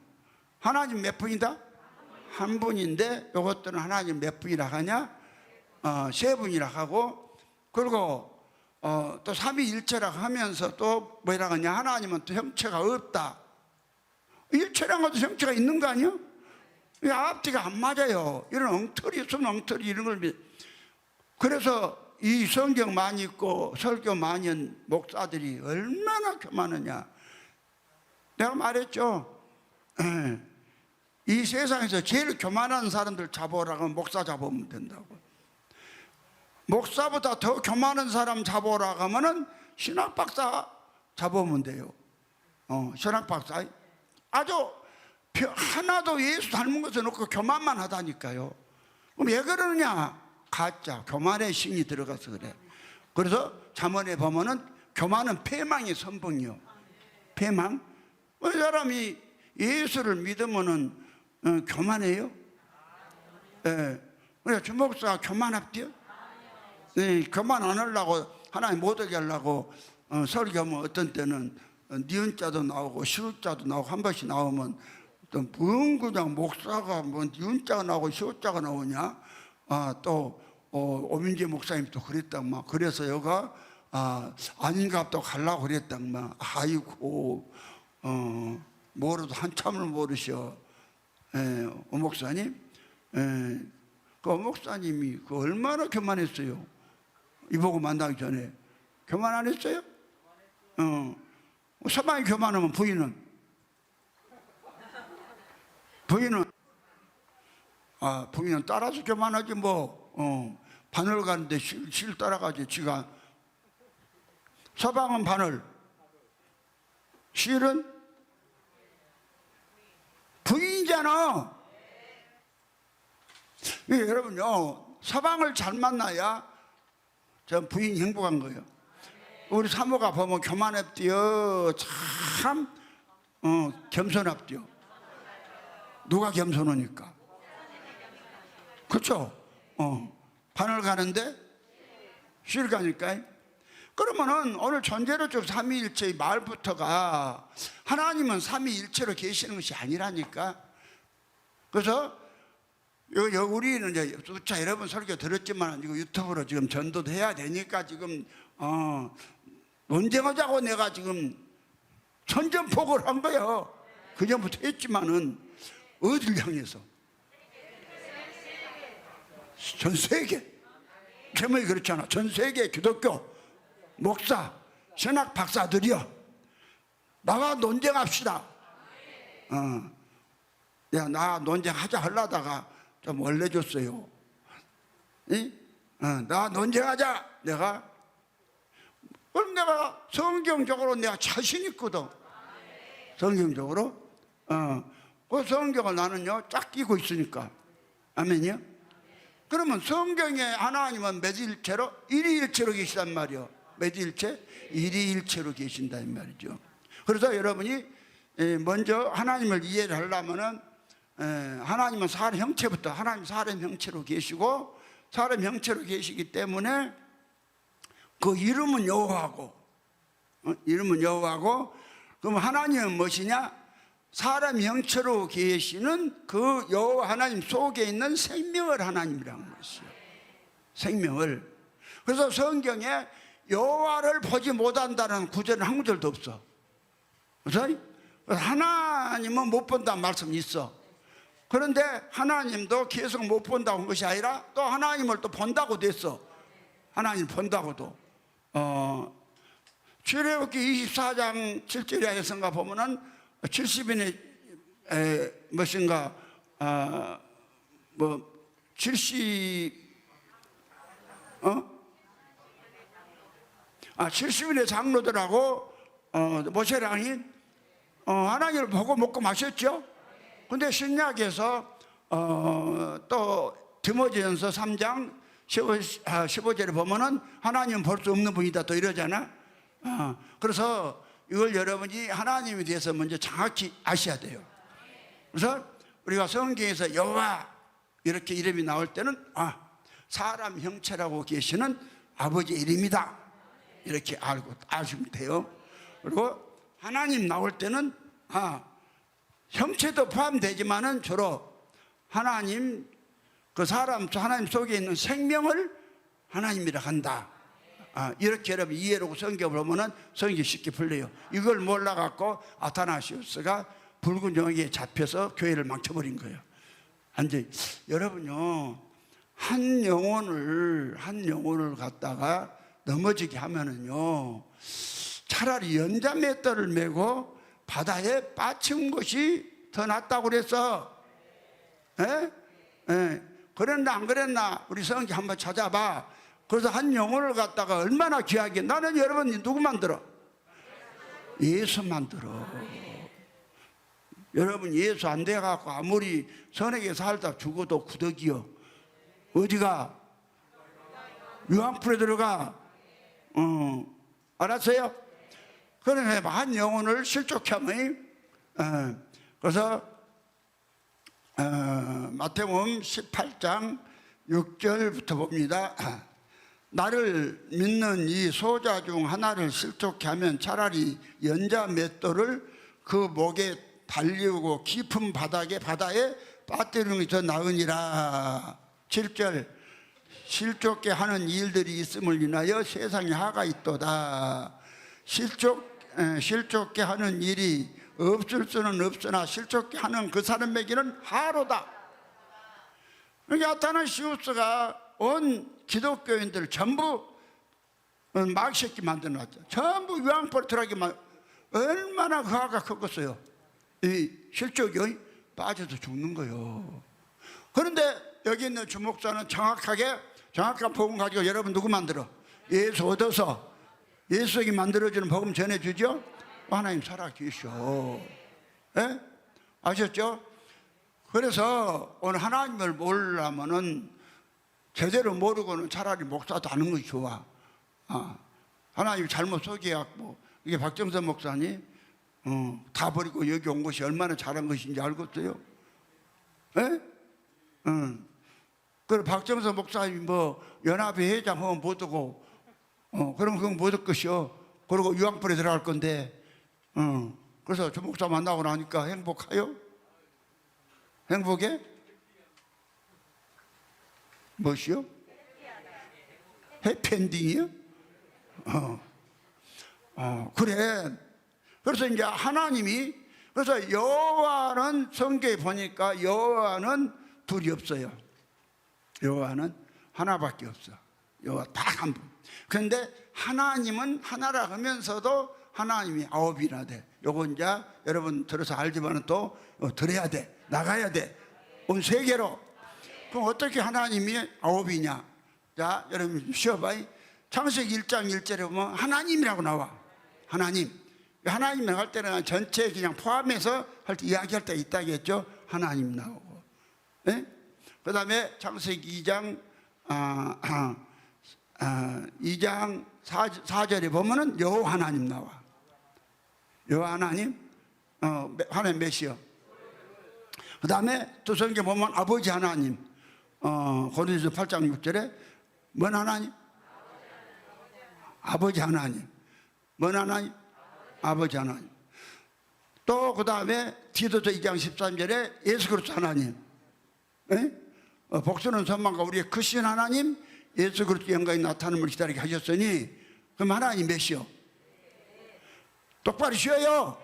하나님 몇 분이다? 한 분인데 이것들은 하나님 몇 분이라 하냐? 세 분이라 하고, 그리고 또 삼위일체라 하면서 또 뭐라 하냐? 하나님은 또 형체가 없다. 일체란 것도 형체가 있는 거 아니에요? 이 앞뒤가 안 맞아요. 이런 엉터리, 엉터리 이런 걸. 그래서 이 성경 많이 읽고 설교 많이 한 목사들이 얼마나 교만하냐. 내가 말했죠. 이 세상에서 제일 교만한 사람들 잡아오라고 하면 목사 잡으면 된다고. 목사보다 더 교만한 사람 잡아오라고 하면은 신학박사 잡으면 돼요. 신학박사. 아주 하나도 예수 닮은 것을 놓고 교만만 하다니까요. 그럼 왜 그러느냐? 가짜 교만의 신이 들어가서 그래. 그래서 잠언에 보면은 교만은 패망의 선봉이요. 패망. 이 사람이 예수를 믿으면은 교만해요? 예. 그래 주목사 교만합디요? 네, 교만 안 하려고 하나님 못 오게 하려고 설교하면 어떤 때는 니은자도 나오고 시우자도 나오고 한 번씩 나오면 또 뭔 그냥 목사가 뭐 니은자가 나오고 시우자가 나오냐? 또 오민재 목사님 또 그랬다 막. 그래서 여가 아닌가 또 가려고 그랬다 막. 아이고 모르도 한참을 모르셔. 오 목사님, 그 오 목사님이 그 얼마나 교만했어요. 이보고 만나기 전에 교만 안 했어요? 서방이 교만하면 부인은 부인은 따라서 교만하지 뭐. 바늘 가는데 실 따라가지. 지가 서방은 바늘, 실은 부인이잖아. 여러분요, 서방을 잘 만나야 전 부인이 행복한 거예요. 우리 사모가 보면 교만합디요. 참 겸손합디요. 누가 겸손하니까. 그렇죠? 바늘 가는데 실 가니까. 그러면은 오늘 전제로적 삼위일체의 말부터가 하나님은 삼위일체로 계시는 것이 아니라니까. 그래서 우리는 이제 수차 여러 번 설교 들었지만 이거 유튜브로 지금 전도도 해야 되니까 지금 논쟁하자고 내가 지금 선전포고를 한 거예요. 그 전부터 했지만은 어딜 향해서? 전 세계. 제목이 그렇잖아. 전 세계 기독교 목사, 신학 박사들이여, 나와 논쟁합시다. 나 논쟁하자 하려다가 좀 원래줬어요. 나 논쟁하자. 그럼 내가 성경적으로 내가 자신 있거든. 성경적으로. 그 성경을 나는요 쫙 끼고 있으니까. 아멘이요? 그러면 성경에 하나님은 몇 일체로? 일위일체로 계시단 말이요. 몇 일체? 일위일체로 계신다 이 말이죠. 그래서 여러분이 먼저 하나님을 이해를 하려면은 하나님은 사람 형체부터 하나님 사람 형체로 계시고 사람 형체로 계시기 때문에 그 이름은 여호와고 이름은 여호와고 그럼 하나님은 무엇이냐? 사람 형체로 계시는 그 여호와 하나님 속에 있는 생명을 하나님이라는 것이요. 생명을. 그래서 성경에 여호와를 보지 못한다는 구절은 한 구절도 없어. 그래서 하나님은 못 본다는 말씀이 있어. 그런데 하나님도 계속 못 본다고 한 것이 아니라 또 하나님을 또 본다고 됐어. 하나님 본다고도. 출애굽기 24장 7절에 하여선가 보면은 70인의 무엇인가 70인의 장로들하고 모세랑이 하나님을 보고 먹고 마셨죠. 근데 신약에서 또 디모데전서 3장 15절에 보면은 하나님은 볼 수 없는 분이다 또 이러잖아. 그래서 이걸 여러분이 하나님에 대해서 먼저 정확히 아셔야 돼요. 그래서 우리가 성경에서 여호와 이렇게 이름이 나올 때는 사람 형체라고 계시는 아버지 이름이다 이렇게 알고 아시면 돼요. 그리고 하나님 나올 때는 형체도 포함되지만은 주로 하나님 그 사람 하나님 속에 있는 생명을 하나님이라 한다. 이렇게 여러분 이해로 성경을 보면은 성경이 쉽게 풀려요. 이걸 몰라갖고 아타나시우스가 붉은 영역에 잡혀서 교회를 망쳐버린 거예요. 완전히 여러분요 한 영혼을 갖다가 넘어지게 하면은요 차라리 연자맷돌을 메고 바다에 빠친 것이 더 낫다고 그랬어. 그랬나 안 그랬나 우리 성경 한번 찾아봐. 그래서 한 영혼을 갖다가 얼마나 귀하게. 나는 여러분 누구 만들어? 예수 만들어. 여러분 예수 안 돼갖고 아무리 선하게 살다 죽어도 구더기요. 어디가? 유황불에 들어가. 알았어요? 그러면 한 영혼을 실족해 하면 그래서 마태복음 18장 6절부터 봅니다. 나를 믿는 이 소자 중 하나를 실족해 하면 차라리 연자 맷돌을 그 목에 달리우고 깊은 바다에 빠뜨리는 것이 더 나으니라. 7절 실족해 하는 일들이 있음을 인하여 세상에 화가 있도다. 실족해 하는 일이 없을 수는 없으나 실족해 하는 그 사람에게는 하로다. 그러니까 아타나시우스가 온 기독교인들 전부 막새끼 만들어놨죠. 전부 유황불틀하게 얼마나 그 화가 컸겠어요. 이 실족이 빠져서 죽는 거예요. 그런데 여기 있는 주목자는 정확한 복음 가지고 여러분 누구 만들어? 예수 얻어서 예수에게 만들어주는 복음 전해주죠? 하나님 살아계셔. 예? 아셨죠? 그래서 오늘 하나님을 모르려면은 제대로 모르고는 차라리 목사도 하는 것이 좋아. 하나님 잘못 소개해갖고 이게 박정선 목사님 다 버리고 여기 온 것이 얼마나 잘한 것인지 알겠어요? 예? 그리고 박정선 목사님 뭐 연합회 회장 하면 못하고 그러면 그건 못할 것이요. 그리고 유황불에 들어갈 건데 그래서 저 목사 만나고 나니까 행복해요? 행복해? 무엇이요? 해피엔딩이요? 그래. 그래서 이제 하나님이 그래서 여호와는 성경에 보니까 여호와는 둘이 없어요. 여호와는 하나밖에 없어. 여호와 딱 한 분. 그런데 하나님은 하나라 하면서도 하나님이 아홉이나 돼. 요거 이제 여러분 들어서 알지만은 또 들어야 돼. 나가야 돼. 온 세계로. 그럼 어떻게 하나님이 아홉이냐? 자, 여러분 쉬어봐요. 창세기 1장 1절에 보면 하나님이라고 나와. 하나님. 하나님 할 때는 전체 그냥 포함해서 할 때 이야기할 때 있다겠죠. 하나님 나오고. 네? 그 다음에 창세기 2장 2장 4절에 보면은 여호와 하나님 나와. 여호와 하나님, 하나님 몇이요? 그 다음에 또 성경 보면 아버지 하나님, 고린도서 8장 6절에 뭔 하나님? 아버지 하나님. 뭔 하나님? 아버지 하나님. 또 그 다음에 디도서 2장 13절에 예수 그리스도 하나님. 네? 복수는 선망과 우리의 크신 하나님 예수 그리스도 영광이 나타남을 기다리게 하셨으니 그럼 하나님 몇이요? 똑바로 쉬어요.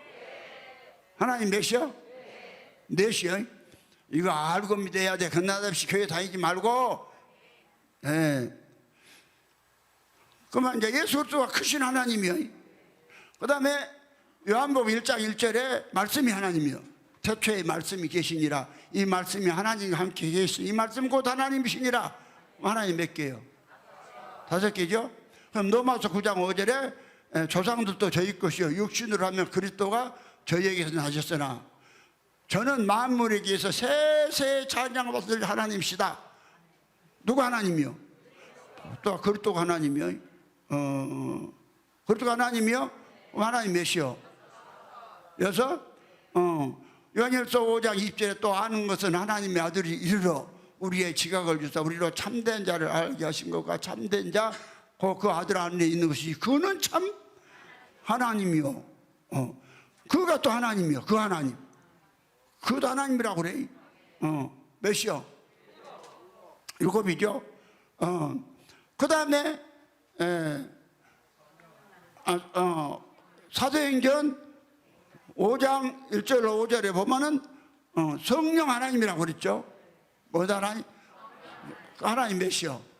하나님 몇이요? 넷이요. 이거 알고 믿어야 돼. 끝나다없이 교회 다니지 말고. 네. 그러면 이제 예수 그리스도가 크신 하나님이요. 그 다음에 요한복음 1장 1절에 말씀이 하나님이요. 태초에 말씀이 계시니라. 이 말씀이 하나님과 함께 계시니 이 말씀 곧 하나님이시니라. 하나님 몇 개요? 5개죠? 그럼 로마서 9장 5절에 조상들도 저희 것이요 육신으로 하면 그리스도가 저희에게서 나셨으나 저는 만물에게서 세세 찬양받을 하나님이시다. 누가 하나님이요? 또 그리스도가 하나님이요. 그리스도가 하나님이요? 하나님 몇이요? 6? 요한일서 5장 20절에 또 아는 것은 하나님의 아들이 이르러 우리의 지각을 주사 우리로 참된 자를 알게 하신 것과 참된 자 그 아들 안에 있는 것이 그는 참 하나님이요. 그가 또 하나님이요. 그 하나님. 그도 하나님이라고 그래. 몇이요? 7이죠. 그 다음에 사도행전 5장 1절 5절에 보면은 성령 하나님이라고 그랬죠. 뭐다 하나님? 하나님 몇이요?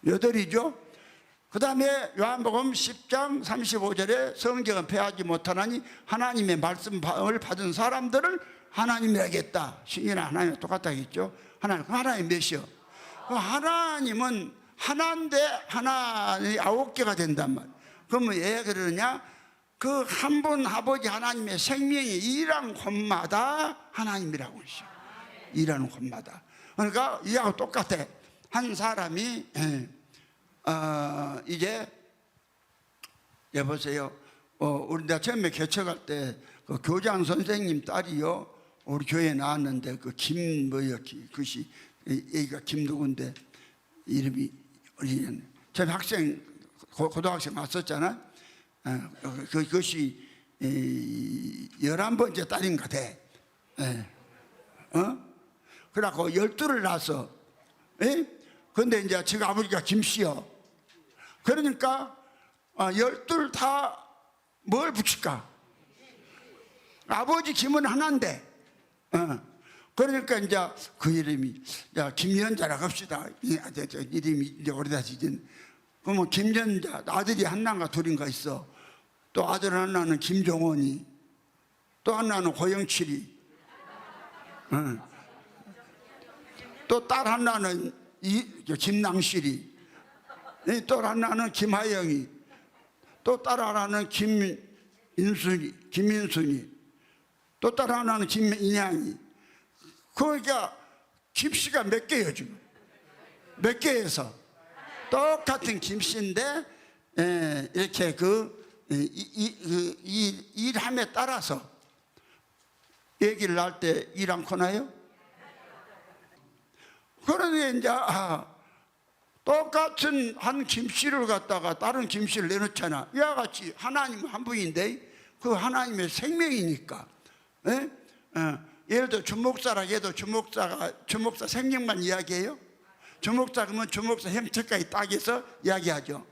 8이죠. 그 다음에 요한복음 10장 35절에 성경은 패하지 못하나니 하나님의 말씀을 받은 사람들을 하나님이라겠다. 신이나 하나님 똑같다겠죠. 하나님 몇이요? 그 하나님은 하나인데 하나님이 9개가 된단 말이에요. 그러면 왜 그러냐? 그 한 분 아버지 하나님의 생명이 일하는 곳마다 하나님이라고 그러죠. 일하는 곳마다. 그러니까 이하고 똑같아. 한 사람이 이제 여보세요. 우리 내가 처음에 개척할 때 그 교장 선생님 딸이요 우리 교회에 나왔는데 그 김 뭐요 그것이 얘가 김 누군데 이름이 우리 처음 학생 고등학생 왔었잖아. 그것이 11번째 딸인가 돼. 그래갖고 12를 낳았어. 근데 이제 지금 아버지가 김씨요. 그러니까 12 다 뭘 붙일까? 아버지 김은 하나인데. 그러니까 이제 그 이름이 김연자라고 합시다. 이름이 이제 오래다시진. 그러면 김연자 아들이 하나인가 둘인가 있어. 또 아들 하나는 김종원이, 또 하나는 고영칠이, 또 딸 하나는 김낭실이, 또 하나는 김하영이. 또 따라 하나는 김민순이, 또 따라 하나는 김인양이. 그러니까 김씨가 몇 개예요 지금? 몇 개에서 똑같은 김씨인데 이렇게 일함에 따라서 얘기를 할 때 일 않고 나요? 그러니 이제 똑같은 한 김씨를 갖다가 다른 김씨를 내놓잖아. 이와 같이 하나님 한 분인데 그 하나님의 생명이니까. 예를 들어 주목사라 해도 주목사 생명만 이야기해요? 주목사 그러면 주목사 형체까지 딱 해서 이야기하죠.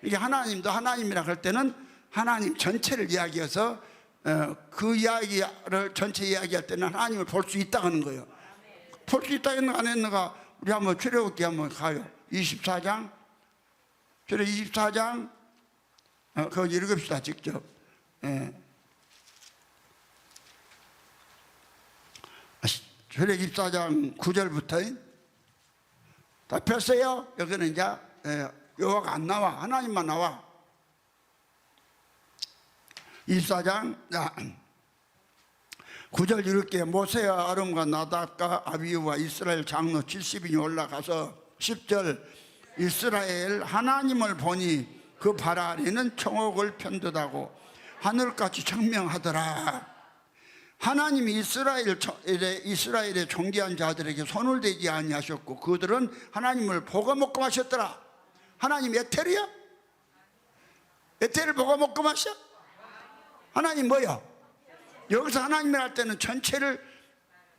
이게 하나님도 하나님이라 할 때는 하나님 전체를 이야기해서 그 이야기를 전체 이야기할 때는 하나님을 볼 수 있다 하는 거예요. 볼 수 있다 했는가 안 했는가 우리 한번 출애굽기 한번 가요. 24장 출애굽기 24장 그거 읽읍시다 직접. 출애굽기 24장 9절부터 다 폈어요. 여기는 이제 여호와가 안 나와. 하나님만 나와. 24장 9절 이렇게 모세와 아론과 나답과 아비후와 이스라엘 장로 70인이 올라가서 10절 이스라엘 하나님을 보니 그 발 아래는 청옥을 편듯하고 하늘같이 청명하더라. 하나님이 이스라엘의 존귀한 자들에게 손을 대지 아니하셨고 그들은 하나님을 보고 먹고 마셨더라. 하나님 에텔이야? 에텔을 보고 먹고 마셔? 하나님 뭐야? 여기서 하나님이라 할 때는 전체를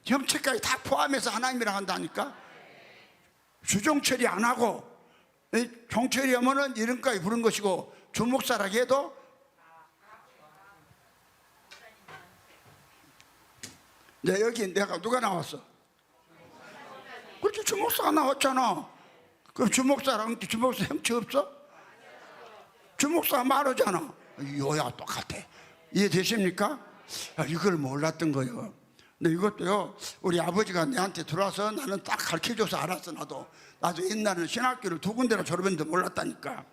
형체까지 다 포함해서 하나님이라 한다니까. 주종처리 안 하고 종처리 하면은 이름까지 부른 것이고 주목사라 해도 여기 내가 누가 나왔어? 그렇지 주목사가 나왔잖아. 그럼 주목사랑 주목사 형체 없어? 주목사가 말하잖아. 이거야 똑같아. 이해되십니까? 이걸 몰랐던 거예요. 근데 이것도요 우리 아버지가 내한테 들어와서 나는 딱 가르쳐줘서 알았어. 나도 옛날에는 신학교를 2군데나 졸업했는데 몰랐다니까.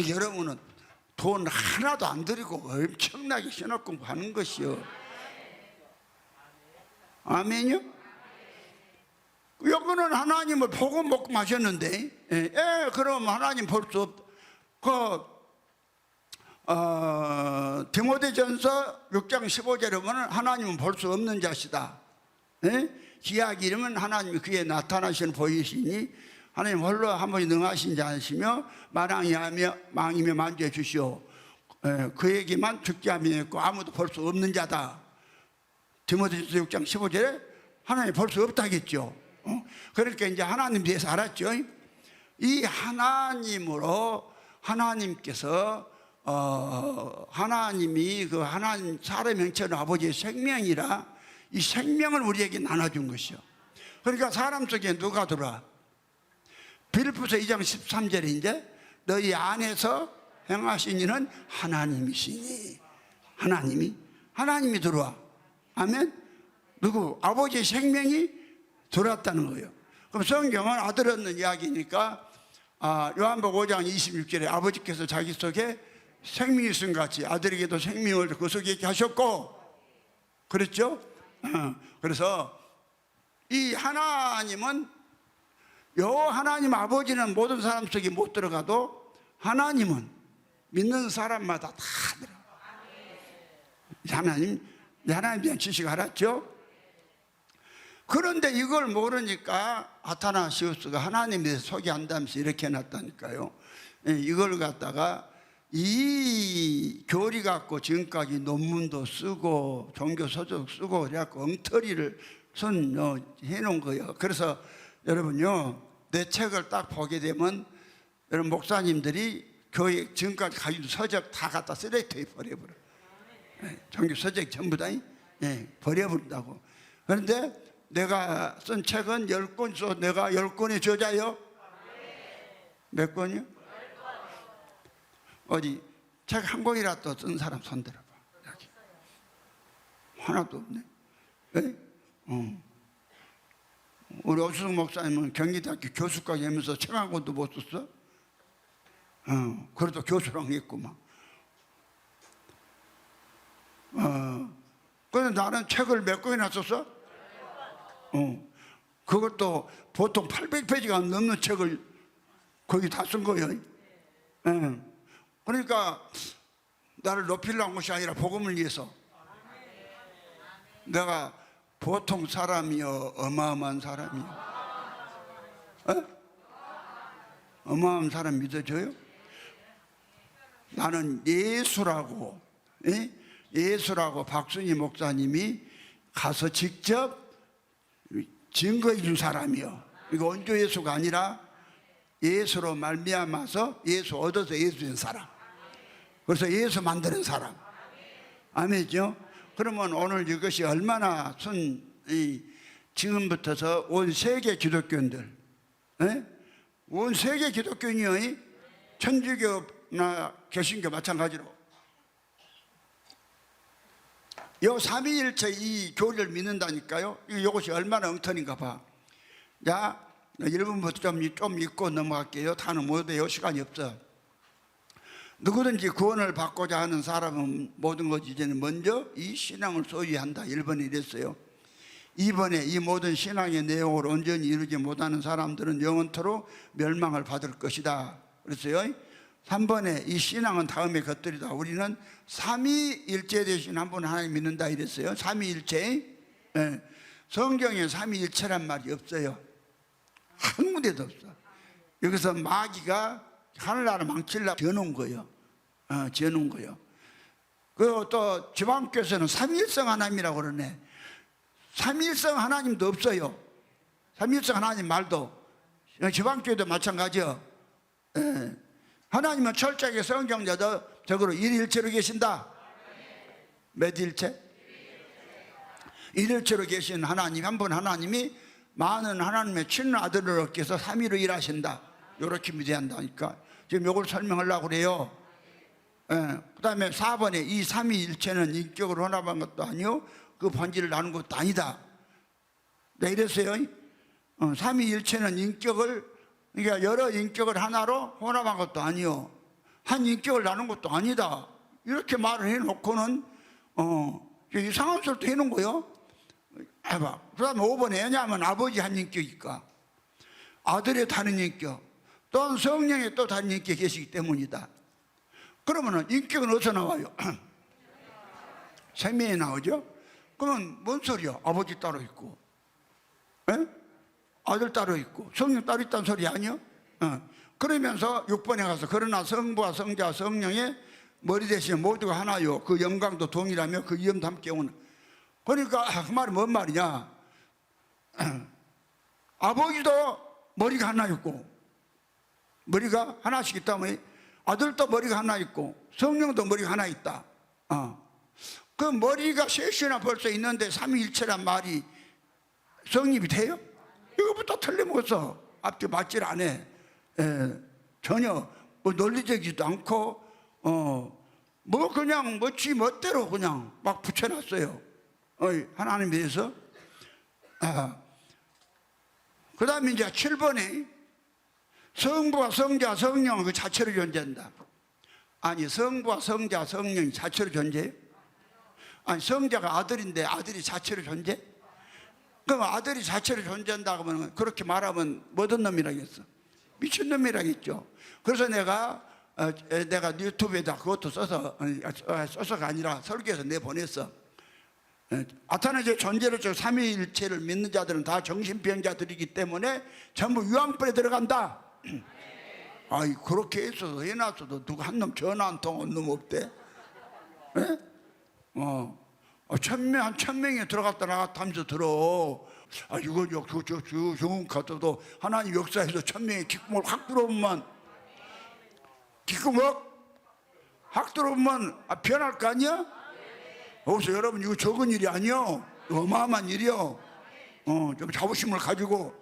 여러분은 돈 하나도 안 들이고 엄청나게 신학 공부하는 것이요. 아멘요? 여기는 하나님을 보고 먹고 마셨는데 그럼 하나님 볼 수 없. 디모데전서 6장 15절에 보면 하나님은 볼 수 없는 자시다. 기하기 이름은 하나님이 그에 나타나시는 보이시니 하나님 홀로 한 번이 능하신 자시며 망이며 만져 주시오. 그에게만 죽게 하며 있고 아무도 볼 수 없는 자다. 디모데전서 6장 15절에 하나님 볼 수 없다겠죠. 그러니까 이제 하나님 뒤에서 알았죠. 이 하나님으로 하나님께서 하나님이 그 하나님 사람의 형체는 아버지의 생명이라 이 생명을 우리에게 나눠준 것이요. 그러니까 사람 속에 누가 들어와? 빌립보서 2장 13절에 이제 너희 안에서 행하신 이는 하나님이시니 하나님이 들어와. 아멘. 누구? 아버지의 생명이 들어왔다는 거예요. 그럼 성경은 아들 얻는 이야기니까 요한복음 5장 26절에 아버지께서 자기 속에 생명이 있음 같이 아들에게도 생명을 그 속에 있게 하셨고 그랬죠? 그래서 이 하나님은 하나님 아버지는 모든 사람 속에 못 들어가도 하나님은 믿는 사람마다 다 들어가요. 하나님에 대한 지식 알았죠? 그런데 이걸 모르니까 아타나시우스가 하나님에 대해서 소개한다면서 이렇게 해놨다니까요. 이걸 갖다가 이 교리 갖고 지금까지 논문도 쓰고 종교서적 쓰고 그래갖고 엉터리를 해놓은 거예요. 그래서 여러분요 내 책을 딱 보게 되면 여러분 목사님들이 교회 지금까지 가지고 서적 다 갖다 쓰레기통에 버려버려. 종교서적 전부 다 버려버린다고. 그런데 내가 쓴 책은 10권 써. 내가 10권의 저자요? 몇 권이요? 어디 책 한 권이라도 쓴 사람 손 들어봐. 여기 하나도 없네. 우리 오수석 목사님은 경기대학교 교수까지 하면서 책 한 권도 못 썼어? 그래도 교수랑 했구만. 근데 나는 책을 몇 권이나 썼어? 그것도 보통 800페이지가 넘는 책을 거기 다 쓴 거예요. 그러니까 나를 높이려는 것이 아니라 복음을 위해서. 내가 보통 사람이요, 어마어마한 사람이요. 어마어마한 사람 믿어져요? 나는 예수라고, 예수라고 박순희 목사님이 가서 직접 증거해 준 사람이요. 이거 원조 예수가 아니라 예수로 말미암아서 예수 얻어서 예수 된 사람. 그래서 예수 만드는 사람. 아멘이죠? 그러면 오늘 이것이 얼마나 지금부터서 온 세계 기독교인들, 온 세계 기독교인이 천주교나 개신교 마찬가지로 요 삼위일체 이 교리를 믿는다니까요. 이것이 얼마나 엉터리인가 봐. 자, 1분부터 좀 읽고 넘어갈게요. 다는 못해요. 시간이 없어. 누구든지 구원을 받고자 하는 사람은 모든 것 이제는 먼저 이 신앙을 소유한다. 1번에 이랬어요. 2번에 이 모든 신앙의 내용을 온전히 이루지 못하는 사람들은 영원토록 멸망을 받을 것이다. 그랬어요. 3번에 이 신앙은 다음의 것들이다. 우리는 삼위일체 대신 한 분 하나님 믿는다 이랬어요. 삼위일체. 성경에 삼위일체란 말이 없어요. 한 군데도 없어. 여기서 마귀가 하늘나라 망치려고 지어놓은 거예요. 지어놓은 거예요. 그리고 또 지방교에서는 삼위일성 하나님이라고 그러네. 삼위일성 하나님도 없어요. 삼위일성 하나님 말도. 지방교회도 마찬가지요. 하나님은 철저하게 성경적으로 일일체로 계신다. 몇 일체? 일일체로 계신 하나님, 한 분 하나님이 많은 하나님의 친아들을 얻기 위해서 삼위로 일하신다. 이렇게 믿어야 한다니까. 지금 이걸 설명하려고 그래요. 그 다음에 4번에 이 삼위일체는 인격으로 혼합한 것도 아니요 그 본질을 나눈 것도 아니다. 네, 이랬어요. 삼위일체는 인격을, 그러니까 여러 인격을 하나로 혼합한 것도 아니요 한 인격을 나눈 것도 아니다. 이렇게 말을 해놓고는 이상한 소리도 해놓은 거예요. 해봐. 그 다음에 5번에 왜냐하면 아버지 한 인격이니까 아들의 다른 인격 또한 성령의 또 다른 인격이 계시기 때문이다. 그러면 인격은 어디서 나와요? 생명에 나오죠. 그러면 뭔 소리야? 아버지 따로 있고 아들 따로 있고 성령 따로 있다는 소리 아니요? 그러면서 6번에 가서 그러나 성부와 성자와 성령의 머리 대신 모두가 하나요 그 영광도 동일하며 그 위엄도 함께 오는. 그러니까 그 말이 뭔 말이냐? 아버지도 머리가 하나 있고 머리가 하나씩 있다면 아들도 머리가 하나 있고 성령도 머리가 하나 있다. 그 머리가 셋이나 벌써 있는데 삼위일체란 말이 성립이 돼요? 이거부터 틀림없어. 앞뒤 맞질 않아. 전혀 뭐 논리적이지도 않고 뭐 그냥 지 멋대로 그냥 막 붙여놨어요. 하나님에 대해서. 그 다음에 이제 7번에 성부와 성자 성령은 그 자체로 존재한다. 아니 성부와 성자 성령이 자체로 존재해요? 아니 성자가 아들인데 아들이 자체로 존재? 그럼 아들이 자체로 존재한다고 하면 그렇게 말하면 뭐든 놈이라겠어? 미친놈이라겠죠. 그래서 내가 유튜브에다 그것도 써서가 아니라 설교해서 내보냈어. 아타나의 존재를 삼위일체를 믿는 자들은 다 정신병자들이기 때문에 전부 유황불에 들어간다. 아이 그렇게 해서 해놨어도 누가 한 놈 전화 한 통 온 놈 없대. 한 1000명이 들어갔다 나갔다 하면서 들어. 이거 좋은 것도 하나님 역사에서 1000명의 기쁨을 확 들어오면 기쁨을 확 들어오면 변할 거 아니야? 그래서 여러분 이거 적은 일이 아니요 어마어마한 일이요. 좀 자부심을 가지고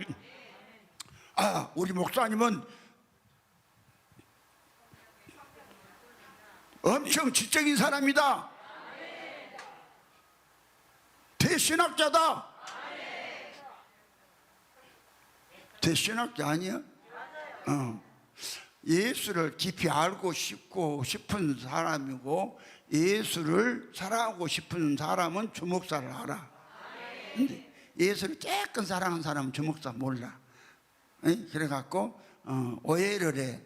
우리 목사님은 엄청 지적인 사람이다. 대신학자다. 대신학자 아니야? 예수를 깊이 알고 싶은 사람이고 예수를 사랑하고 싶은 사람은 주목사를 알아. 근데 예수를 조금 사랑하는 사람은 주목사 몰라. 그래갖고 오해를 해.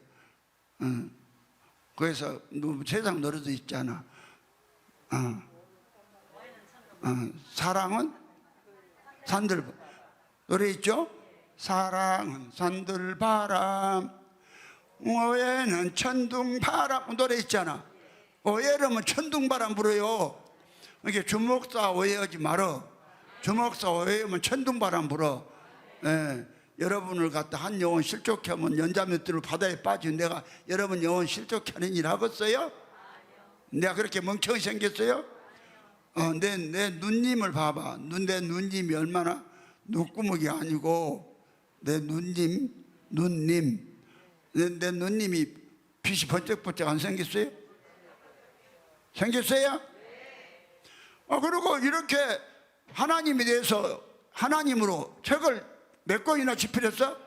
그래서 세상 노래도 있잖아. 사랑은 산들 노래 있죠? 사랑은 산들바람, 오해는 천둥바람 노래 있잖아. 오해하면 천둥바람 불어요. 이게 주목사 오해하지 말어. 주목사 오해하면 천둥바람 불어. 예. 여러분을 갖다 한 영혼 실족해 하면 연자мет들을 바다에 빠지고 내가 여러분 영혼 실족해 하는 일 하겠어요? 내가 그렇게 멍청이 생겼어요? 내 누님을 봐봐. 내 누님이 얼마나 눈구멍이 아니고 내 누님 내 누님이 빛이 번쩍번쩍 안 생겼어요? 생겼어요? 그리고 이렇게 하나님에 대해서 하나님으로 책을 몇 권이나 집필했어?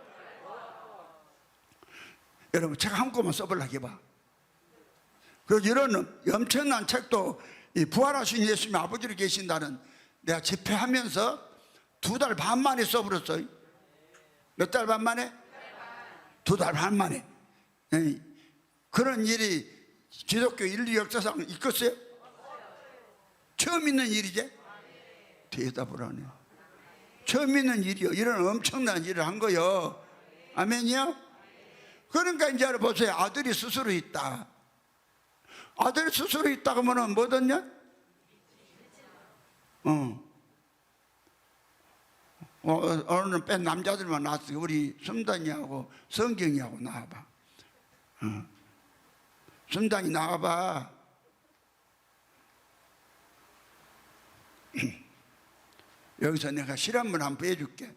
여러분 책 한 권만 써보려고 해봐. 그리고 이런 엄청난 책도 이 부활하신 예수님이 아버지로 계신다는 내가 집회하면서 2달 반 만에 써버렸어요. 몇 달 반 만에? 2달 반 만에. 그런 일이 기독교 인류 역사상 있겠어요? 처음 있는 일이지? 대답을 하네. 처음 있는 일이요. 이런 엄청난 일을 한 거요. 아멘이요? 그러니까 이제 보세요. 아들이 스스로 있다. 아들이 스스로 있다 그러면 뭐든요? 오늘은 뺀 남자들만 나왔어요. 우리 순단이하고 성경이하고 나와봐. 순단이 나와봐. 여기서 내가 실험을 한번 해줄게.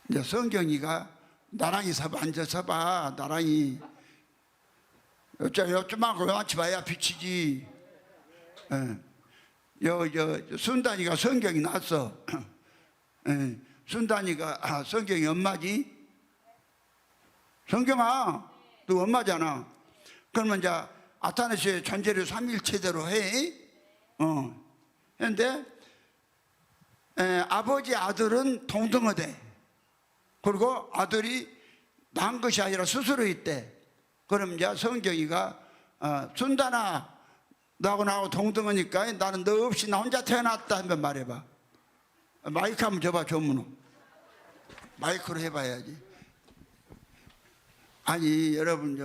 이제 성경이가 나랑이 서봐. 앉아서봐. 나랑이 요쯤하고 요만치 봐야 비치지. 순단이가 성경이 났어. 순단이가 성경이 엄마지. 성경아 너 엄마잖아. 그러면 이제 아타나시의 존재를 삼일체대로 해. 그런데 아버지 아들은 동등하대. 그리고 아들이 낳은 것이 아니라 스스로 있대. 그럼 이제 성경이가 순단아 너하고 동등하니까 나는 너 없이 나 혼자 태어났다 한번 말해봐. 마이크 한번 줘봐. 조문호 마이크로 해봐야지. 아니 여러분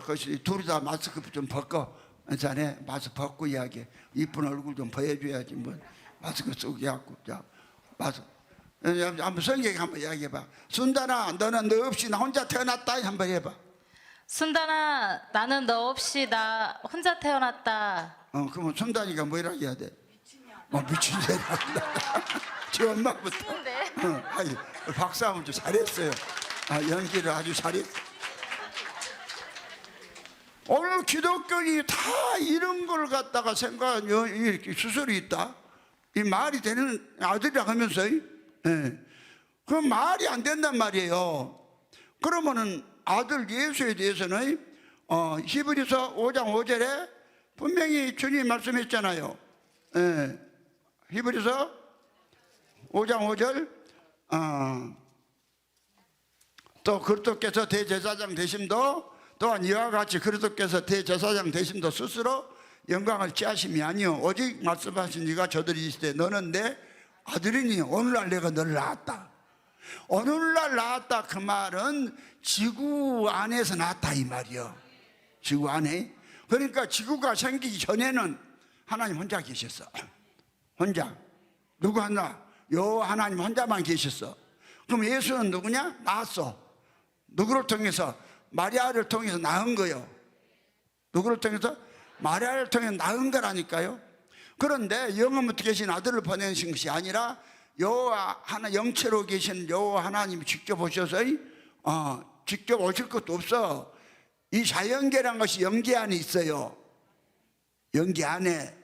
거기 둘이 다 마스크 좀 벗고 자네 마스크 벗고 이야기해. 이쁜 얼굴 좀 보여줘야지 뭐 마스크 쓰고 해갖고. 자 마스크 한번 성경에 한번 이야기해봐. 순단아 너는 너 없이 나 혼자 태어났다 한번 해봐. 순단아 나는 너 없이 나 혼자 태어났다. 그러면 순단이가 뭐라고 해야 돼? 미친새라. 지 엄마부터. 아니 박수 한번 좀 잘했어요. 연기를 아주 잘했어. 오늘 기독교인이 다 이런 걸 갖다가 생각하면 이렇게 수술이 있다. 이 말이 되는 아들이라 하면서 그 말이 안 된단 말이에요. 그러면은 아들 예수에 대해서는 히브리서 5장 5절에 분명히 주님이 말씀했잖아요. 히브리서 5장 5절 또 그리스도께서 대제사장 되심도 또한 이와 같이 그리스도께서 대제사장 되심도 스스로 영광을 취하심이 아니요 오직 말씀하신 이가 저들이 이시되 너는 내 아들이니 오늘날 내가 너를 낳았다. 오늘날 낳았다 그 말은 지구 안에서 낳았다 이 말이요. 지구 안에. 그러니까 지구가 생기기 전에는 하나님 혼자 계셨어. 혼자. 누구 하나? 요 하나님 혼자만 계셨어. 그럼 예수는 누구냐? 낳았어. 누구를 통해서? 마리아를 통해서 낳은 거요. 누구를 통해서? 마리아를 통해서 낳은 거라니까요. 그런데 영원부터 계신 아들을 보내신 것이 아니라 여호와 하나 영체로 계신 여호와 하나님이 직접 오셔서 직접 오실 것도 없어. 이 자연계란 것이 영계 안에 있어요. 영계 안에.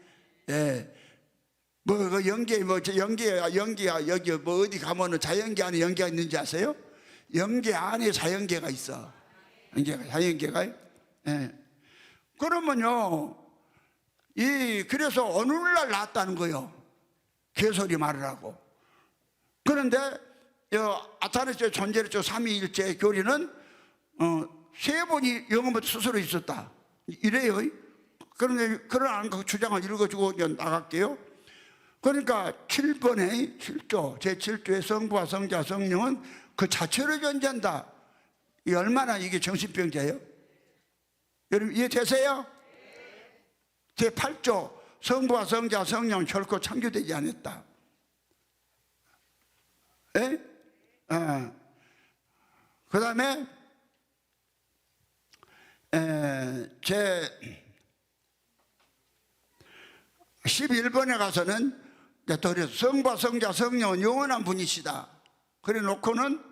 그 영계야 여기 뭐 어디 가면은 자연계 안에 영계가 있는지 아세요? 영계 안에 자연계가 있어. 자연계가. 그러면요, 그래서 오늘날 나왔다는 거요. 개소리 말을 하고. 그런데 아타르의 존재론적 삼위일체 교리는 세 분이 영원부터 스스로 있었다 이래요. 그런데 그런 주장을 읽어주고 이제 나갈게요. 그러니까 7번의 7조 제7조의 성부와 성자 성령은 그 자체로 존재한다. 이 얼마나 이게 정신병자예요? 여러분 이해되세요? 제8조 성부와 성자 성령은 결코 창조되지 않았다. 예? 그 다음에 제 11번에 가서는 성부와 성자 성령은 영원한 분이시다. 그래 놓고는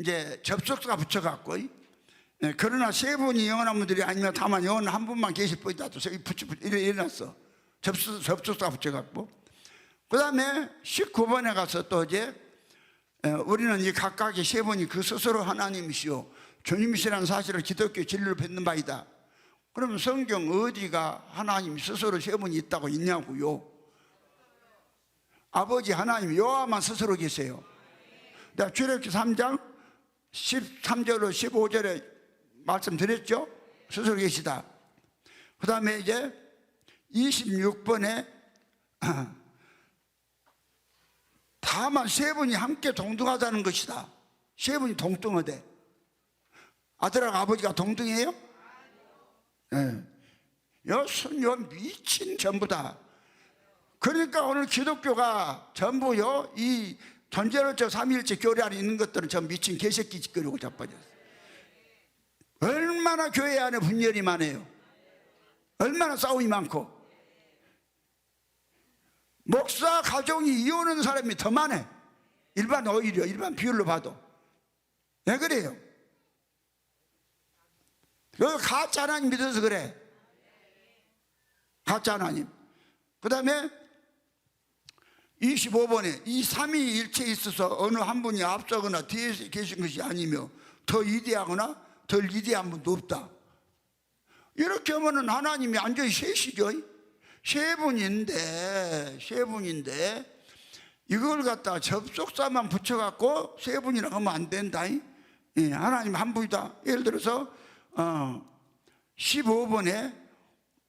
이제 접속사 붙여갖고, 그러나 세 분이 영원한 분들이 아니면 다만 영원한 한 분만 계실 뿐이다. 또 이래놨어. 접속사 붙여갖고. 그 다음에 19번에 가서 또 이제 우리는 이 각각의 세 분이 그 스스로 하나님이시오 주님이시라는 사실을 기독교 진리로 뱉는 바이다. 그러면 성경 어디가 하나님 스스로 세 분이 있다고 있냐고요? 아버지 하나님 여호와만 스스로 계세요. 내가 출애굽기 3장 13절로 15절에 말씀드렸죠? 스스로 계시다. 그 다음에 이제 26번에 다만 세 분이 함께 동등하다는 것이다. 세 분이 동등하대. 아들하고 아버지가 동등해요? 네. 여 미친 전부다. 그러니까 오늘 기독교가 전부요 이 존재론적 삼위일체 교리 안에 있는 것들은 전 미친 개새끼 짓거리고 자빠졌어요. 얼마나 교회 안에 분열이 많아요. 얼마나 싸움이 많고. 목사 가정이 이혼하는 사람이 더 많아. 오히려 일반 비율로 봐도. 왜 그래요? 그 가짜 하나님 믿어서 그래. 가짜 하나님. 그 다음에 25번에 이 삼위일체에 있어서 어느 한 분이 앞서거나 뒤에 계신 것이 아니며 더 위대하거나 덜 위대한 분도 없다. 이렇게 하면은 하나님이 완전히 셋이죠. 세 분인데 이걸 갖다 접속사만 붙여갖고 세 분이라고 하면 안 된다. 하나님 한 분이다. 예를 들어서 15번에